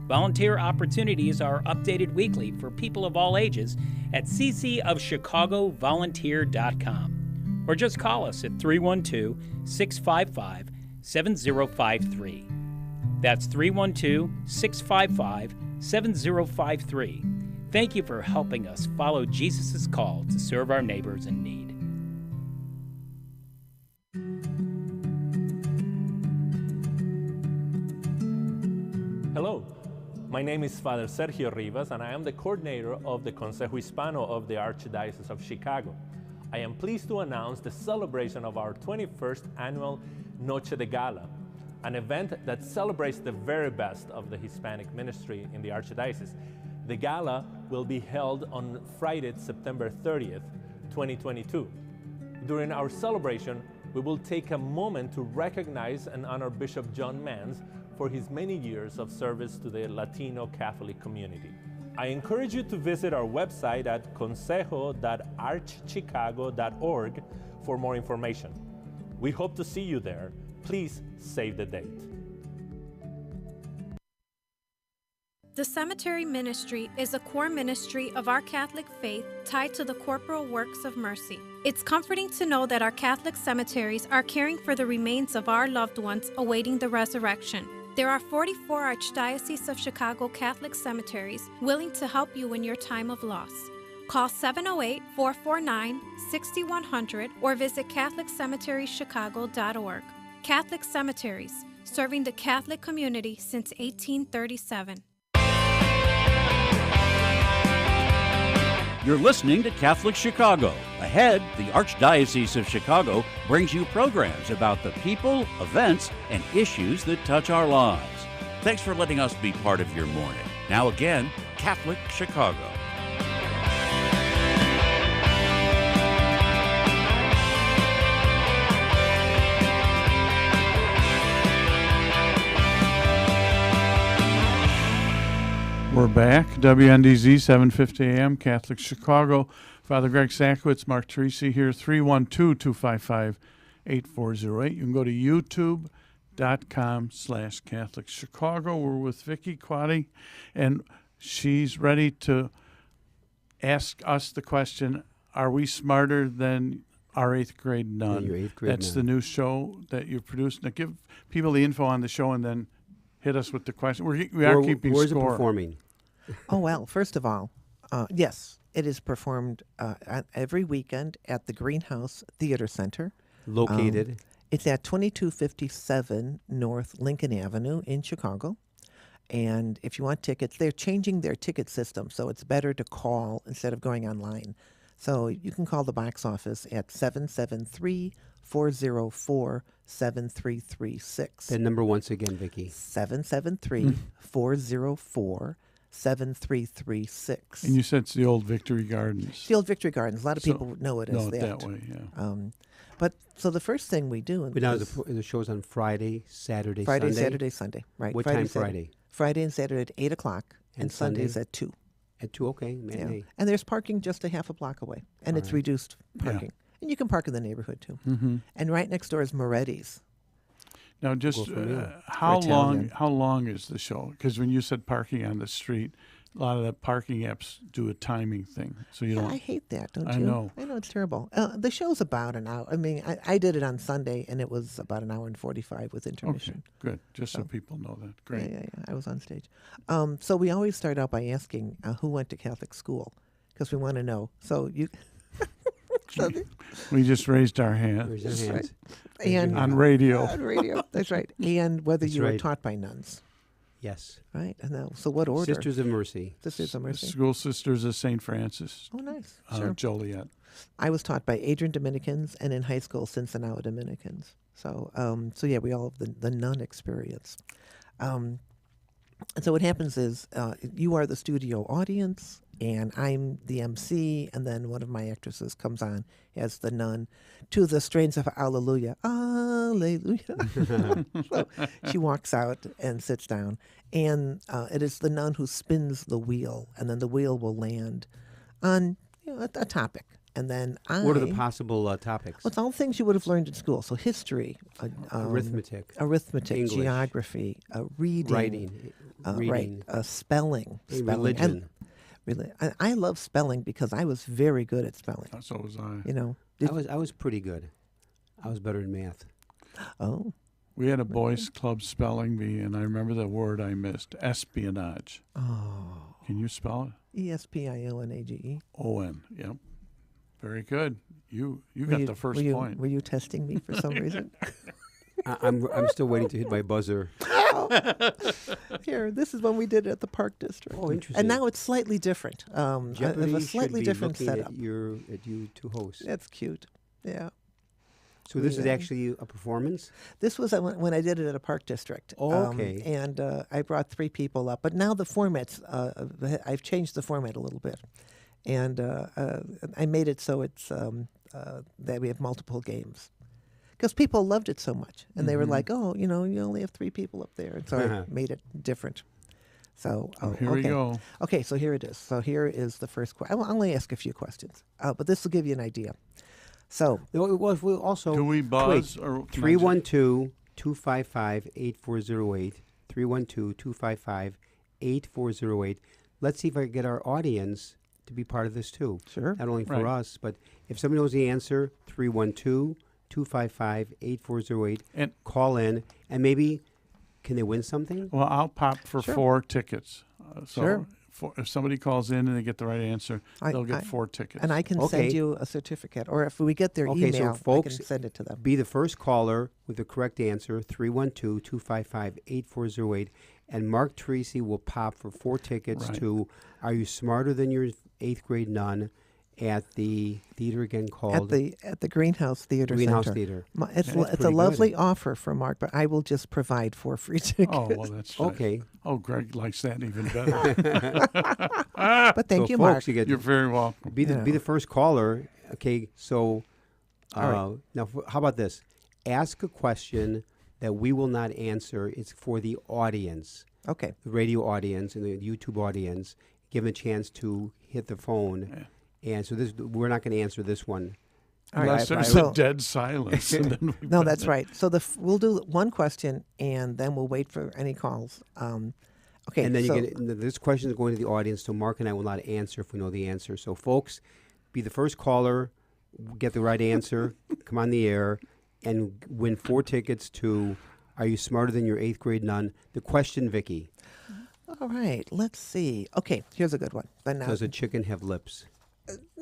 E: Volunteer opportunities are updated weekly for people of all ages at ccofchicagovolunteer.com, or just call us at 312-655-7053. That's 312-655-7053. Thank you for helping us follow Jesus' call to serve our neighbors in need.
I: Hello, my name is Father Sergio Rivas, and I am the coordinator of the Consejo Hispano of the Archdiocese of Chicago. I am pleased to announce the celebration of our 21st annual Noche de Gala, an event that celebrates the very best of the Hispanic ministry in the Archdiocese. The gala will be held on Friday, September 30th, 2022. During our celebration, we will take a moment to recognize and honor Bishop John Mans for his many years of service to the Latino Catholic community. I encourage you to visit our website at consejo.archchicago.org for more information. We hope to see you there. Please save the date.
J: The cemetery ministry is a core ministry of our Catholic faith tied to the corporal works of mercy. It's comforting to know that our Catholic cemeteries are caring for the remains of our loved ones awaiting the resurrection. There are 44 Archdiocese of Chicago Catholic cemeteries willing to help you in your time of loss. Call 708-449-6100 or visit CatholicCemeteriesChicago.org. Catholic Cemeteries, serving the Catholic community since 1837.
A: You're listening to Catholic Chicago. Ahead, the Archdiocese of Chicago brings you programs about the people, events, and issues that touch our lives. Thanks for letting us be part of your morning. Now again, Catholic Chicago.
C: We're back. WNDZ 750 AM, Catholic Chicago. Father Greg Sakowitz, Mark Teresi here, 312-255-8408. You can go to youtube.com/Catholic Chicago. We're with Vicki Quade, and she's ready to ask us the question, are we smarter than our 8th grade nun?
B: Your 8th grade
C: That's
B: nun.
C: the new show that you've produced. Now give people the info on the show and then hit us with the question. We are keeping
B: Where's
C: score.
B: it performing?
D: Oh, well, first of all, yes, it is performed every weekend at the Greenhouse Theater Center.
B: Located?
D: It's at 2257 North Lincoln Avenue in Chicago. And if you want tickets, they're changing their ticket system, so it's better to call instead of going online. So you can call the box office at 773-404-7336.
B: That number once again, Vicki.
D: 773-404-7336.
C: And you said it's the old Victory Gardens.
D: The old Victory Gardens. A lot of people know it as
C: Know
D: that.
C: it that way, yeah.
D: But so the first thing we do...
B: But now the show's on Friday, Saturday,
D: Friday,
B: Sunday?
D: Saturday, Sunday. Right.
B: What
D: Friday,
B: time
D: Saturday.
B: Friday?
D: Friday and Saturday at 8 o'clock, and Sundays
B: Sunday?
D: at 2.
B: At 2, okay. Matinee.
D: Yeah. And there's parking just a half a block away, and it's reduced
C: Yeah.
D: parking. And you can park in the neighborhood, too.
C: Mm-hmm.
D: And right next door is Moretti's.
C: Now, just
B: Go for me.
C: how
D: For
C: long?
D: Italian.
C: How long is the show? Because when you said parking on the street, a lot of the parking apps do a timing thing, so you
D: Yeah,
C: don't.
D: I hate that, don't
C: I
D: you?
C: know.
D: I know, it's terrible. The show's about an hour. I mean, I did it on Sunday, and it was about an hour and 45 with
C: Okay,
D: intermission.
C: good. Just so people know that. Great.
D: Yeah. I was on stage. So we always start out by asking who went to Catholic school, because we want to know. So you...
C: We just raised our hand
B: Raise your hands.
D: And
C: on radio.
D: on radio. That's right. And whether
B: That's
D: you were
B: right.
D: taught by nuns.
B: Yes.
D: Right. And so what order?
B: Sisters of Mercy.
D: Sisters of Mercy.
C: School Sisters of St. Francis,
D: Oh, nice. Sure.
C: Joliet.
D: I was taught by Adrian Dominicans, and in high school, Cincinnati Dominicans. So, yeah, we all have the nun experience. And so what happens is you are the studio audience, and I'm the MC, and then one of my actresses comes on as the nun to the strains of Alleluia. Alleluia. So she walks out and sits down, and it is the nun who spins the wheel, and then the wheel will land on a topic. And then
B: What are the possible topics?
D: Well, it's all things you would have learned in school. So history,
B: Arithmetic.
D: arithmetic,
B: English.
D: geography, reading,
B: Writing. Reading.
D: right, spelling,
B: Religion.
D: I love spelling because I was very good at spelling.
C: So was I.
D: You know,
B: I was pretty good. I was better in math.
D: oh,
C: We had a boys' club spelling bee, and I remember the word I missed: espionage.
D: oh,
C: Can you spell it?
D: ESPIONAGE.
C: O-N. Yep. Very good. You
D: Were
C: got
D: you-
C: the first
D: were you,
C: point.
D: Were you testing me for some reason?
B: I'm still waiting to hit my buzzer.
D: Here, this is when we did it at the Park District.
B: Oh, interesting.
D: And now it's slightly different.
B: Jeopardy
D: a
B: should
D: slightly
B: be
D: different
B: looking
D: setup.
B: at you two hosts.
D: That's cute. Yeah.
B: So this is
D: Yeah.
B: actually a performance?
D: This was when I did it at a Park District.
B: Oh, okay.
D: And I brought 3 people up. But now the formats, I've changed the format a little bit. And I made it so it's that we have multiple games. Because people loved it so much. And they were like, oh, you only have 3 people up there. And so I made it different. So
C: Here we
D: okay.
C: go.
D: Okay, so here it is. So here is the first question. I'll only ask a few questions, but this will give you an idea. So
B: We'll also
C: Do we buzz or can I
B: 312-255-8408. 312-255-8408. Let's see if I can get our audience to be part of this too.
D: Sure.
B: Not only for
C: Right.
B: us, but if somebody knows the answer, 312-255-8408.
C: And
B: Call in and maybe can they win something?
C: Well, I'll pop for
D: Sure.
C: 4 tickets.
D: Sure.
C: If somebody calls in and they get the right answer, they'll get
D: I-
C: 4 tickets.
D: And I can
B: Okay.
D: send you a certificate, or if we get their
B: Okay, so
D: email,
B: folks,
D: I can send it to them.
B: Be the first caller with the correct answer, 312-255-8408. And Mark Tracy will pop for 4 tickets
C: Right.
B: to Are You Smarter Than Your 8th Grade Nun at the theater again called
D: At the Greenhouse Theater
B: Greenhouse
D: Center.
B: Theater.
D: It's
B: That's
D: a
B: pretty
D: lovely
B: good.
D: offer for Mark, but I will just provide 4 free tickets.
C: Oh, well, that's nice.
B: Okay.
C: Oh, Greg likes that even better.
D: But thank
B: so
D: you,
B: folks,
D: Mark.
B: You get
C: You're very welcome.
B: be the first caller. Okay, so
D: All right.
B: now how about this? Ask a question that we will not answer. It's for the audience,
D: Okay.
B: the radio audience and the YouTube audience. Give them a chance to hit the phone. And so we're not going to answer this one.
D: All right.
C: Unless there's
D: So-
C: a dead silence. And then we
D: No, that's right. So we'll do one question, and then we'll wait for any calls. Okay.
B: And then
D: so,
B: this question is going to the audience, so Mark and I will not answer if we know the answer. So, folks, be the first caller, get the right answer, come on the air, and win 4 tickets to Are You Smarter Than Your 8th Grade Nun? The question, Vicki,
D: all right. Let's see. Okay. Here's a good one. But now,
B: does a chicken have lips?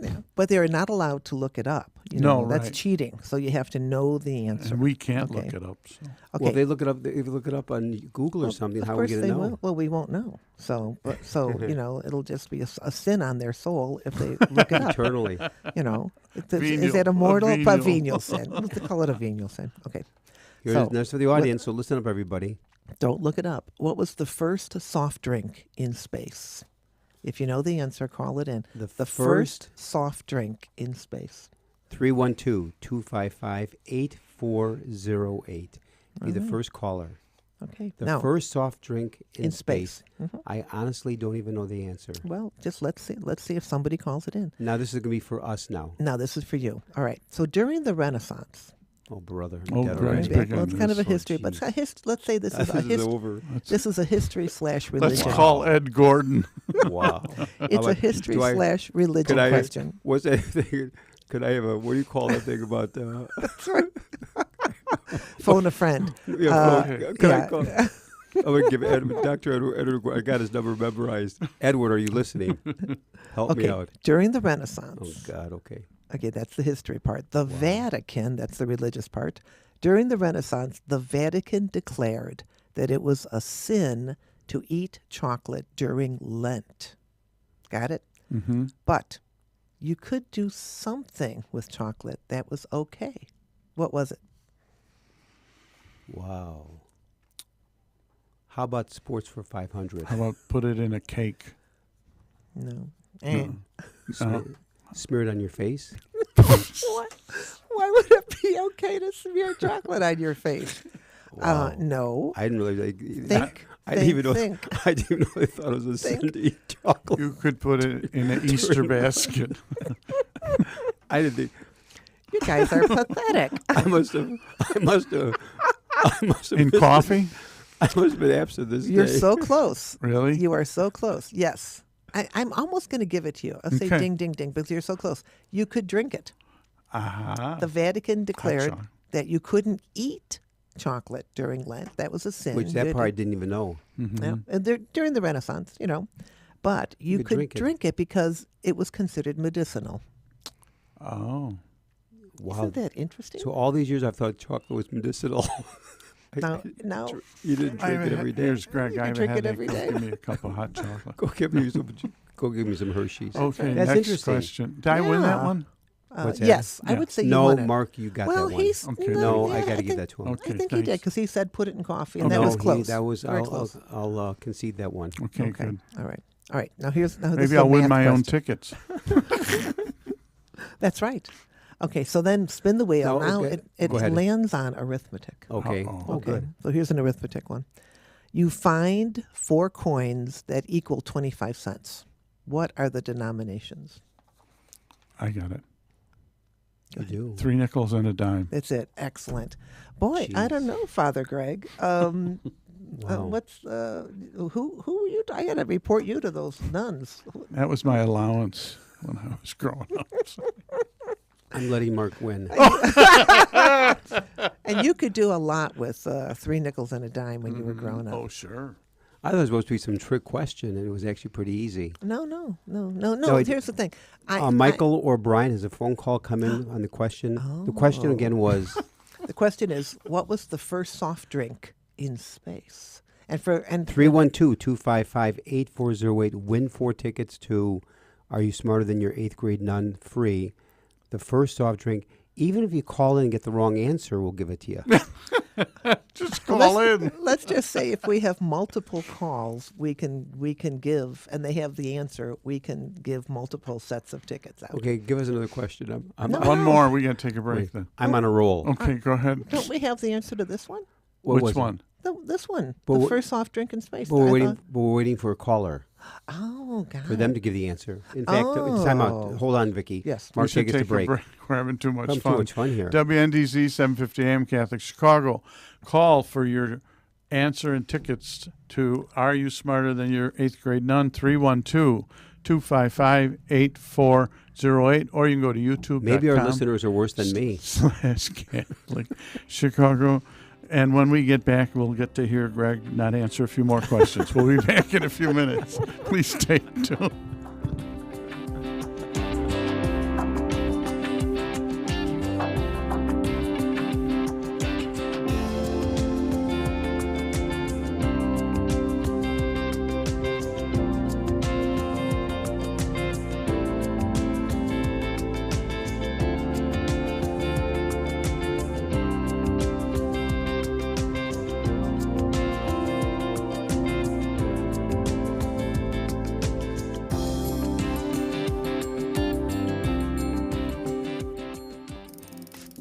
D: yeah, but they're not allowed to look it up.
C: No,
D: that's
C: right.
D: cheating. So you have to know the answer.
C: And we can't
D: Okay.
C: look it up. So.
D: Okay.
B: Well, if they look it up, if you look it up on Google or something,
D: Of
B: how are we
D: course
B: going to
D: they
B: know?
D: will. Well, we won't know. So it'll just be a sin on their soul if they look it up.
B: Eternally.
D: Is that a mortal? A venial sin. Let's call it a venial sin. Okay.
B: That's for the audience, so listen up, everybody.
D: Don't look it up. What was the first soft drink in space? If you know the answer, call it in.
B: The
D: first soft drink in space.
B: 312-255-8408. Be the first caller.
D: Okay.
B: The
D: now,
B: first soft drink in
D: space. Mhm.
B: I honestly don't even know the answer.
D: Well, just let's see. Let's see if somebody calls it in.
B: Now this is going to be for us now.
D: Now this is for you. All right. So during the Renaissance,
B: Oh, brother.
C: Oh,
B: Dead
C: Greg's
B: already.
C: big
D: well,
C: on
D: it's kind of a
C: this. Oh,
D: history, but it's let's say this is
B: This
D: a
B: is
D: history.
B: over.
D: This is a history /
C: Let's
D: religion.
C: call Ed Gordon.
B: Wow.
D: It's a history / religion
B: Could I-
D: question.
B: What's that thing? Could I have a, what do you call that thing about?
D: Phone a friend.
B: Could I
D: yeah.
B: call? I'm going to give Dr. Edward, I got his number memorized. Edward, are you listening? Help me
D: Okay.
B: out.
D: During the Renaissance.
B: Oh, God, okay.
D: Okay, that's the history part. The Vatican, that's the religious part. During the Renaissance, the Vatican declared that it was a sin to eat chocolate during Lent. Got it?
C: Mm-hmm.
D: But you could do something with chocolate that was okay. What was it?
B: Wow. How about sports for 500?
C: How about put it in a cake?
D: No.
B: Smear it on your face?
D: What? Why would it be okay to smear chocolate on your face?
B: Wow.
D: No.
B: I didn't really I didn't
D: Think,
B: even know.
D: think.
B: I didn't even know they thought it was a sin to eat chocolate.
C: You could put it in an Easter basket.
B: I didn't think.
D: You guys are pathetic.
B: I must have
C: In
B: missed
C: coffee?
B: I must have been absent this
D: You're
B: day.
D: so close.
C: Really?
D: You are so close. Yes. I'm almost going to give it to you. I'll say
C: Okay.
D: ding, ding, ding, because you're so close. You could drink it.
C: Uh-huh.
D: The Vatican declared
C: chocolate.
D: that you couldn't eat chocolate during Lent. That was a sin.
B: Which that
D: You
B: part I
D: did-
B: didn't even know.
D: Yeah. And during the Renaissance, But you
B: could
D: could
B: drink it.
D: because it was considered medicinal.
C: Oh.
B: Wow.
D: Isn't that interesting?
B: So all these years I've thought chocolate was medicinal.
D: now,
B: You didn't drink it every day.
C: Here's Greg.
D: You
C: I
D: can
C: have a
D: drink it
C: headache.
D: every
C: Go
D: day.
C: Give me a cup of hot chocolate.
B: Go give me some Hershey's.
C: Okay,
B: That's
C: next
B: interesting.
C: question. Did I win that
D: Yeah.
C: one?
B: What's that?
D: yes, I
C: Yeah.
D: would say you
B: No,
D: won it.
B: Mark, you got
D: well,
B: that one.
D: he's
C: Okay.
B: No, I
D: yeah,
B: got to give
D: think-
B: that to him.
C: Okay,
D: I think he did
C: thanks.
D: because he said put it in coffee, and
C: Okay.
D: that was
B: No,
D: close.
B: that was.
D: Very
B: I'll
D: close.
B: concede that one.
C: Okay, good.
D: All right. Now this is
C: Maybe
D: a
C: I'll win
D: math
C: my own
D: question.
C: tickets.
D: That's right. Okay, so then spin the wheel.
B: No,
D: Now
B: okay.
D: it
B: Go ahead.
D: lands on arithmetic.
B: Okay.
C: Uh-oh.
B: Oh, good.
D: So here's an arithmetic one. You find 4 coins that equal 25 cents. What are the denominations?
C: I got it.
B: You do.
C: 3 nickels and a dime.
D: That's it. Excellent. Boy, I don't know, Father Greg.
B: Wow.
D: What's who are you? I got to report you to those nuns.
C: That was my allowance when I was growing up.
B: I'm letting Mark win.
D: And you could do a lot with 3 nickels and a dime when you were growing up.
C: Oh, sure.
B: I thought it was supposed to be some trick question, and it was actually pretty easy.
D: No.
B: it-
D: Here's the thing.
B: Michael or Brian has a phone call come in on the question. The question again was,
D: The question is, what was the first soft drink in space? And
B: 312-255-8408. Win 4 tickets to Are You Smarter Than Your 8th Grade Nun? Free. The first soft drink. Even if you call in and get the wrong answer, we'll give it to you.
C: Just call in.
D: Let's just say if we have multiple calls, we can give, and they have the answer, we can give multiple sets of tickets out.
B: Okay, give us another question.
C: One more. We got to take a break then.
B: I'm on a roll.
C: Okay, go ahead.
D: Don't we have the answer to this one?
C: Which one?
D: This one.
B: But
D: the first soft drink in space.
B: But we're waiting for a caller.
D: Oh, God.
B: For them to give the answer. In fact, it's time out. Hold on, Vicky.
D: Yes.
B: Mark,
C: We should
B: take us to break.
C: We're having too much
B: Having
C: fun.
B: too much fun here.
C: WNDZ 750 AM Catholic Chicago. Call for your answer and tickets to Are You Smarter Than Your 8th Grade Nun? 312-255-8408. Or you can go to YouTube.com.
B: Maybe our listeners are worse than me.
C: /Catholic Chicago. And when we get back, we'll get to hear Greg not answer a few more questions. We'll be back in a few minutes. Please stay tuned.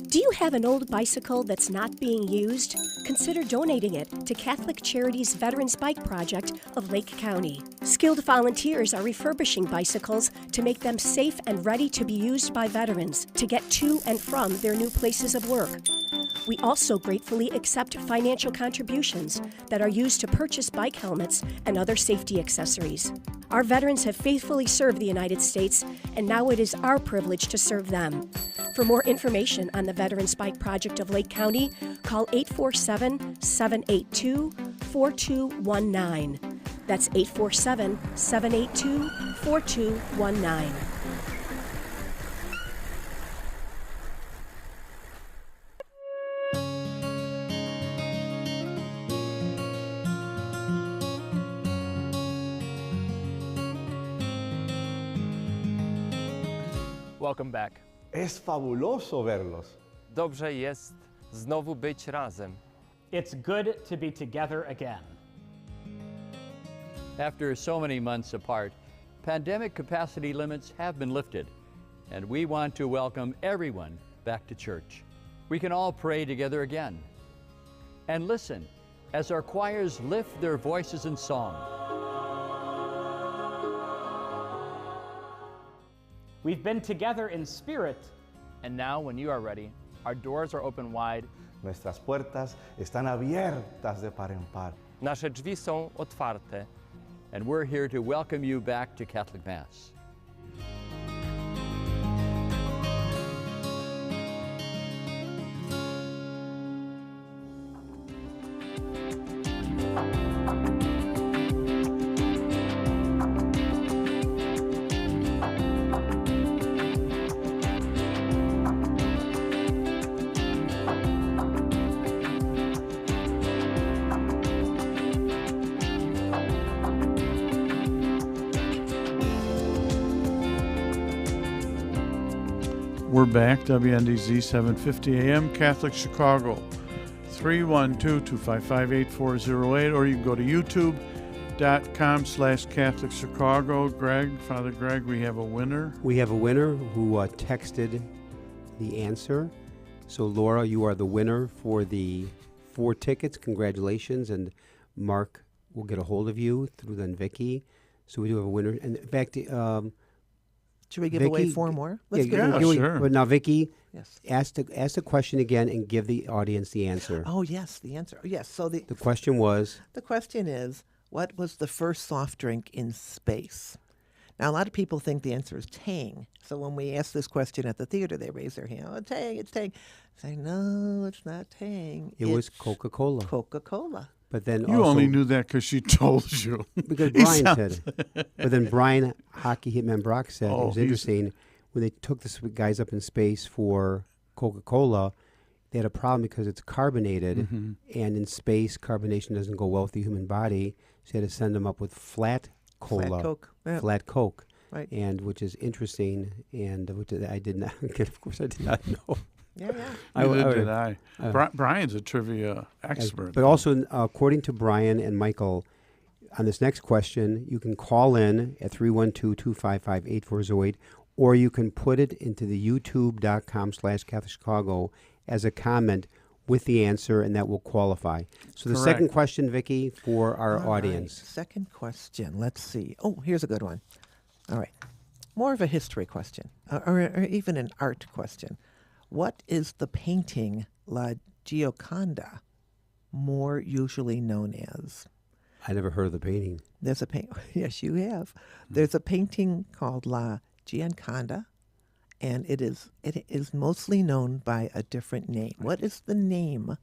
H: Do you have an old bicycle that's not being used? Consider donating it to Catholic Charities Veterans Bike Project of Lake County. Skilled volunteers are refurbishing bicycles to make them safe and ready to be used by veterans to get to and from their new places of work. We also gratefully accept financial contributions that are used to purchase bike helmets and other safety accessories. Our veterans have faithfully served the United States, and now it is our privilege to serve them. For more information on the Veterans Bike Project of Lake County, call 847-782-4219. That's 847-782-4219.
K: Welcome back.
L: Es fabuloso verlos.
K: Dobrze jest znowu być razem.
M: It's good to be together again.
N: After so many months apart, pandemic capacity limits have been lifted, and we want to welcome everyone back to church. We can all pray together again. And listen as our choirs lift their voices in song.
M: We've been together in spirit.
K: And now, when you are ready, our doors are open wide.
L: Nuestras puertas están abiertas de par en par.
K: Nasze drzwi są otwarte.
N: And we're here to welcome you back to Catholic Mass.
C: We're back, WNDZ 750 AM, Catholic Chicago, 312-255-8408, or you can go to youtube.com/Catholic Chicago. Father Greg, we have a winner.
B: We have a winner who texted the answer. So, Laura, you are the winner for the 4 tickets. Congratulations. And Mark will get a hold of you through then Vicki. So we do have a winner. And in fact,
D: should we give away 4 more? Let's
C: sure.
B: But now, Vicki,
D: yes.
B: ask the question again and give the audience the answer.
D: Oh, yes, the answer. Yes. So
B: the question was?
D: The question is, what was the first soft drink in space? Now, a lot of people think the answer is Tang. So when we ask this question at the theater, they raise their hand. Oh, Tang, it's Tang. Say, no, it's not Tang.
B: It was Coca-Cola.
D: Coca-Cola.
B: But then
C: You
B: also,
C: only knew that because she told you.
B: because Brian said it. But then Brian, Hockey Hitman Brock, said it was interesting. When they took the guys up in space for Coca-Cola, they had a problem because it's carbonated, and in space, carbonation doesn't go well with the human body. So they had to send them up with flat cola,
D: Flat Coke. Yeah.
B: flat Coke,
D: Right.
B: and which is interesting, and which I did not. Of course, I did not know.
D: Yeah.
C: Neither did I. Brian's a trivia expert.
B: But also, according to Brian and Michael, on this next question, you can call in at 312-255-8408, or you can put it into the youtube.com/CatholicChicago as a comment with the answer, and that will qualify. So the
C: Correct.
B: second question, Vicki, for our
D: All
B: audience.
D: right, second question. Let's see. Oh, here's a good one. All right. More of a history question, or even an art question. What is the painting La Gioconda more usually known as?
B: I never heard of the painting.
D: There's a paint. Yes, you have. There's a painting called La Gioconda, and it is mostly known by a different name. What is the name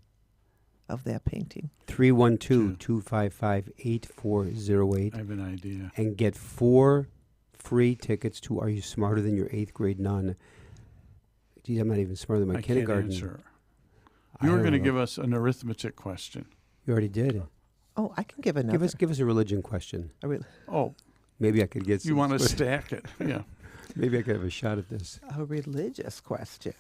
D: of that painting?
B: 312-255-8408.
C: I have an idea.
B: And get 4 free tickets to Are You Smarter Than Your 8th Grade Nun? Geez, I'm not even smarter than my kindergarten.
C: Can't answer. You were going to give us an arithmetic question.
B: You already did.
D: Oh, I can give another.
B: Give us a religion question. Maybe I could get some.
C: You want to stack it. Yeah.
B: Maybe I could have a shot at this.
D: A religious question.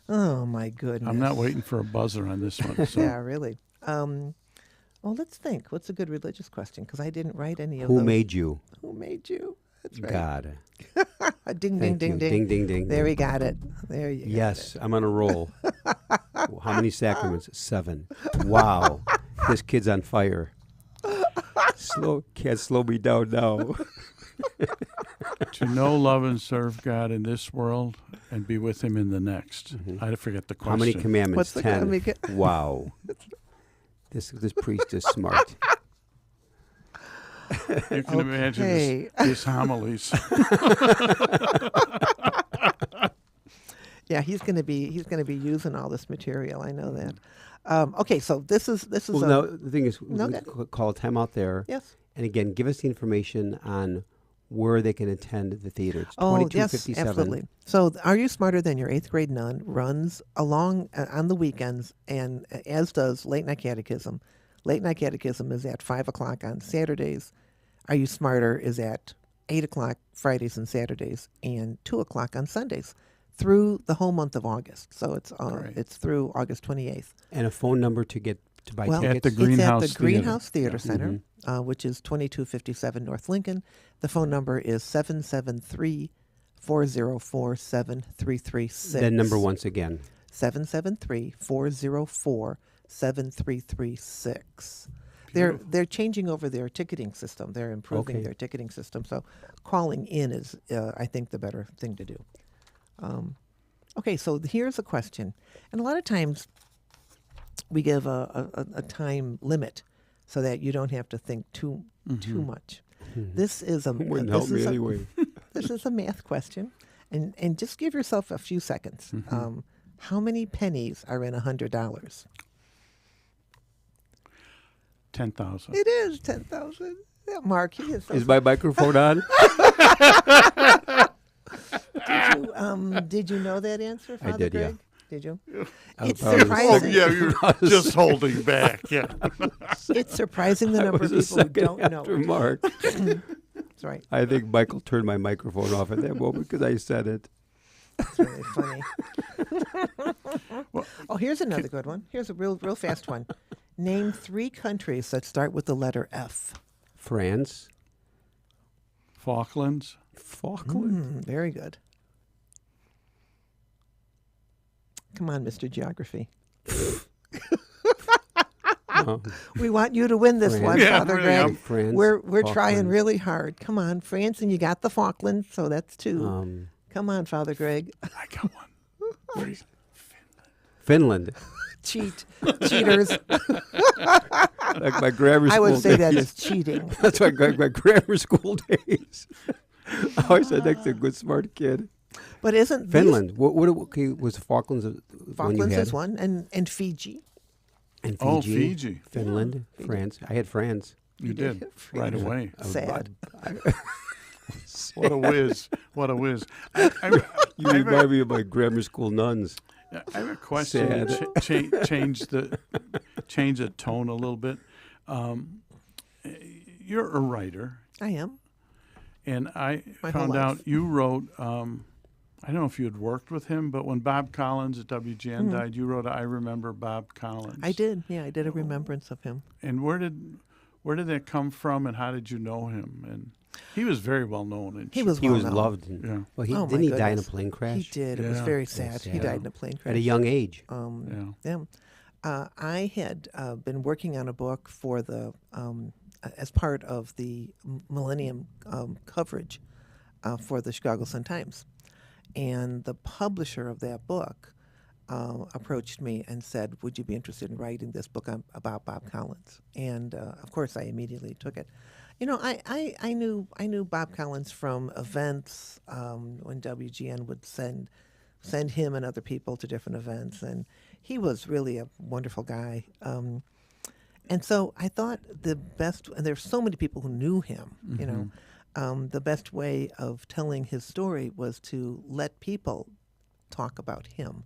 D: Oh, my goodness.
C: I'm not waiting for a buzzer on this one. So.
D: Yeah, really. Well, let's think. What's a good religious question? Because I didn't write any of those.
B: Who made you?
D: Who made you? That's right.
B: God.
D: Ding,
B: Thank
D: ding,
B: you.
D: ding,
B: Ding, ding, ding.
D: There we got it. There you go.
B: Yes, I'm on a roll. How many sacraments? 7. Wow. This kid's on fire. Can't slow me down now.
C: To know, love, and serve God in this world and be with Him in the next. I forget the question.
B: How many commandments?
D: What's the
B: 10. Wow. This priest is smart.
C: You can imagine his homilies.
D: Yeah, he's going to be using all this material. I know that. Okay, so this is.
B: Well, now the thing is,
D: No,
B: we call Tim out there.
D: Yes.
B: And again, give us the information on where they can attend the theater. It's
D: Oh, yes,
B: 2257.
D: absolutely. So, Are You Smarter Than Your 8th Grade Nun runs along on the weekends, and as does Late Night Catechism. Late Night Catechism is at 5 o'clock on Saturdays. Are You Smarter is at 8 o'clock Fridays and Saturdays, and 2 o'clock on Sundays through the whole month of August. So it's through August 28th.
B: And a phone number to buy
D: Well,
B: tickets?
C: At the Greenhouse
D: it's at the Greenhouse
C: Theater.
D: Theater Center, which is 2257 North Lincoln. The phone number is 773-404-7336.
B: That number once again.
D: 773-404-7336. They're changing over their ticketing system. They're improving their ticketing system. So calling in is, I think, the better thing to do. Okay, so here's a question. And a lot of times we give a time limit so that you don't have to think too much. This is a
B: Wouldn't help me anyway.
D: This is a math question, and just give yourself a few seconds. How many pennies are in $100?
C: 10,000.
D: It is 10,000. Yeah, Mark, he is.
B: Is my microphone on?
D: Did you know that answer, Father
B: I did,
D: Greg?
B: yeah.
D: Did you?
B: I
D: It's
B: was-
D: surprising.
C: You're just holding back. Yeah.
D: It's surprising the
B: I
D: number
B: was
D: of
B: a
D: people who
B: second
D: don't know.
B: after Mark.
D: That's right.
B: I think Michael turned my microphone off at that moment because I said it.
D: It's really funny. Oh, here's another good one. Here's a real fast one. Name 3 countries that start with the letter F.
B: France.
C: Falklands.
D: Very good. Come on, Mr. Geography. We want you to win this
B: France.
D: one,
C: Yeah,
D: Father
C: really,
D: Greg.
C: I'm
B: France,
D: We're trying
B: Falklands.
D: really hard. Come on, France, and you got the Falklands, so that's 2. Come on, Father Greg.
C: I got one. Where's
B: Finland.
D: Cheaters.
B: Like my grammar school
D: I would say that
B: days.
D: is cheating.
B: That's my grammar school days. I always said that's a good, smart kid.
D: But isn't
B: Finland? What was Falklands?
D: Falklands is one, and Fiji.
B: And Fiji.
C: Oh, Fiji.
B: Finland,
D: yeah.
B: France. I had France.
C: You did right away.
D: Sad.
C: What a whiz! What a whiz!
B: You remind me of my grammar school nuns.
C: I have a question. Change the tone a little bit. You're a writer.
D: I am.
C: And I
D: My
C: found
D: whole
C: out
D: life.
C: you wrote. I don't know if you had worked with him, but when Bob Collins at WGN died, you wrote "I Remember Bob Collins."
D: I did. Yeah, I did a remembrance of him.
C: And where did that come from, and how did you know him? And he was very well known.
D: He was
B: He
D: well
B: was
D: known.
B: loved.
C: Yeah.
B: Well,
D: Oh,
B: didn't he die in a
D: goodness.
B: plane crash?
D: He did. It was
C: Yeah.
D: very sad.
B: sad.
D: He died in a plane crash
B: At a young age.
D: I had been working on a book for the as part of the Millennium coverage for the Chicago Sun-Times, and the publisher of that book approached me and said, "Would you be interested in writing this book about Bob Collins?" And of course, I immediately took it. You know, I knew Bob Collins from events when WGN would send him and other people to different events, and he was really a wonderful guy. And so I thought the best, and there's so many people who knew him, you know, the best way of telling his story was to let people talk about him.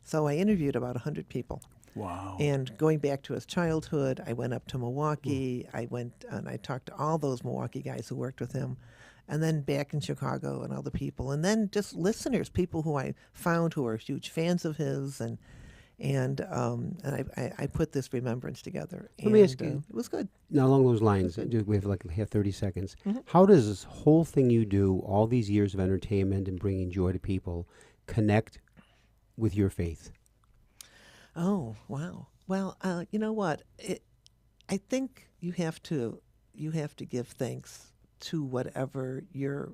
D: So I interviewed about 100 people.
C: Wow.
D: And going back to his childhood, I went up to Milwaukee. I went and I talked to all those Milwaukee guys who worked with him. And then back in Chicago and all the people. And then just listeners, people who I found who are huge fans of his. And I put this remembrance together.
B: Let me ask you.
D: It was good.
B: Now, along those lines, we have 30 seconds. How does this whole thing you do, all these years of entertainment and bringing joy to people, connect with your faith?
D: Oh, wow. Well, you know what? I think you have to give thanks to whatever you're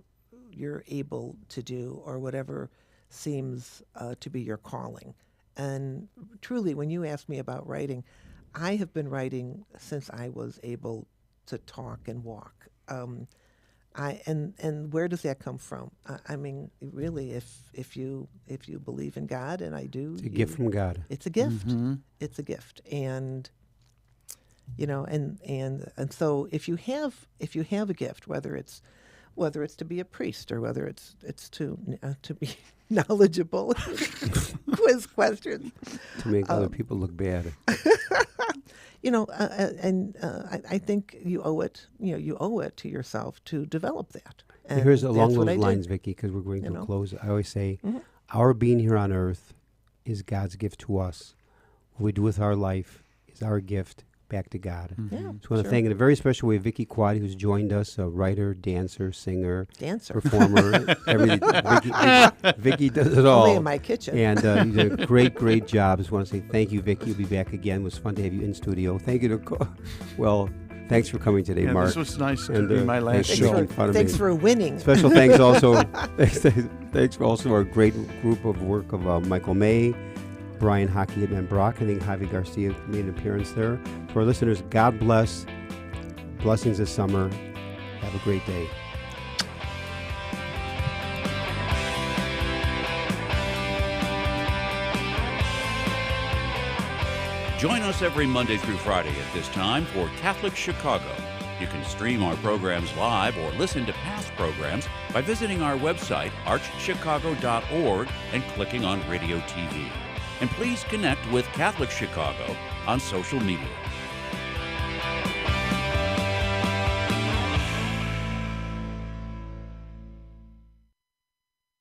D: able to do or whatever seems to be your calling. And truly, when you ask me about writing, I have been writing since I was able to talk and walk. And where does that come from? I mean, really, if you believe in God, and I do,
B: It's a gift from God.
D: It's a gift. It's a gift, and you know, and so if you have a gift, whether it's to be a priest or whether it's to be knowledgeable, quiz questions,
B: To make other people look bad.
D: you know, I think you owe it. You owe it to yourself to develop that. And
B: Here's along
D: that's what
B: those
D: I did.
B: lines, Vicki, because we're going to
D: know?
B: close. I always say, our being here on earth is God's gift to us. What we do with our life is our gift back to God.
D: Yeah,
B: So I want to thank in a very special way Vicki Quade, who's joined us, a writer, dancer, singer, performer, everything. Vicki does it all.
D: Only in my kitchen.
B: And you did a great, great job. Just want to say thank you, Vicki. You'll be back again. It was fun to have you in studio. Thank you thanks for coming today,
C: Yeah,
B: Mark.
C: this was nice to be my last
B: thanks
C: show.
B: For making fun of
D: Thanks
B: me.
D: for winning.
B: Special thanks also. Thanks for also our great group of work of Michael May, Brian Hockey, and Brock. I think Javi Garcia made an appearance there. For our listeners, God bless. Blessings this summer. Have a great day.
A: Join us every Monday through Friday at this time for Catholic Chicago. You can stream our programs live or listen to past programs by visiting our website, archchicago.org, and clicking on Radio TV. And please connect with Catholic Chicago on social media.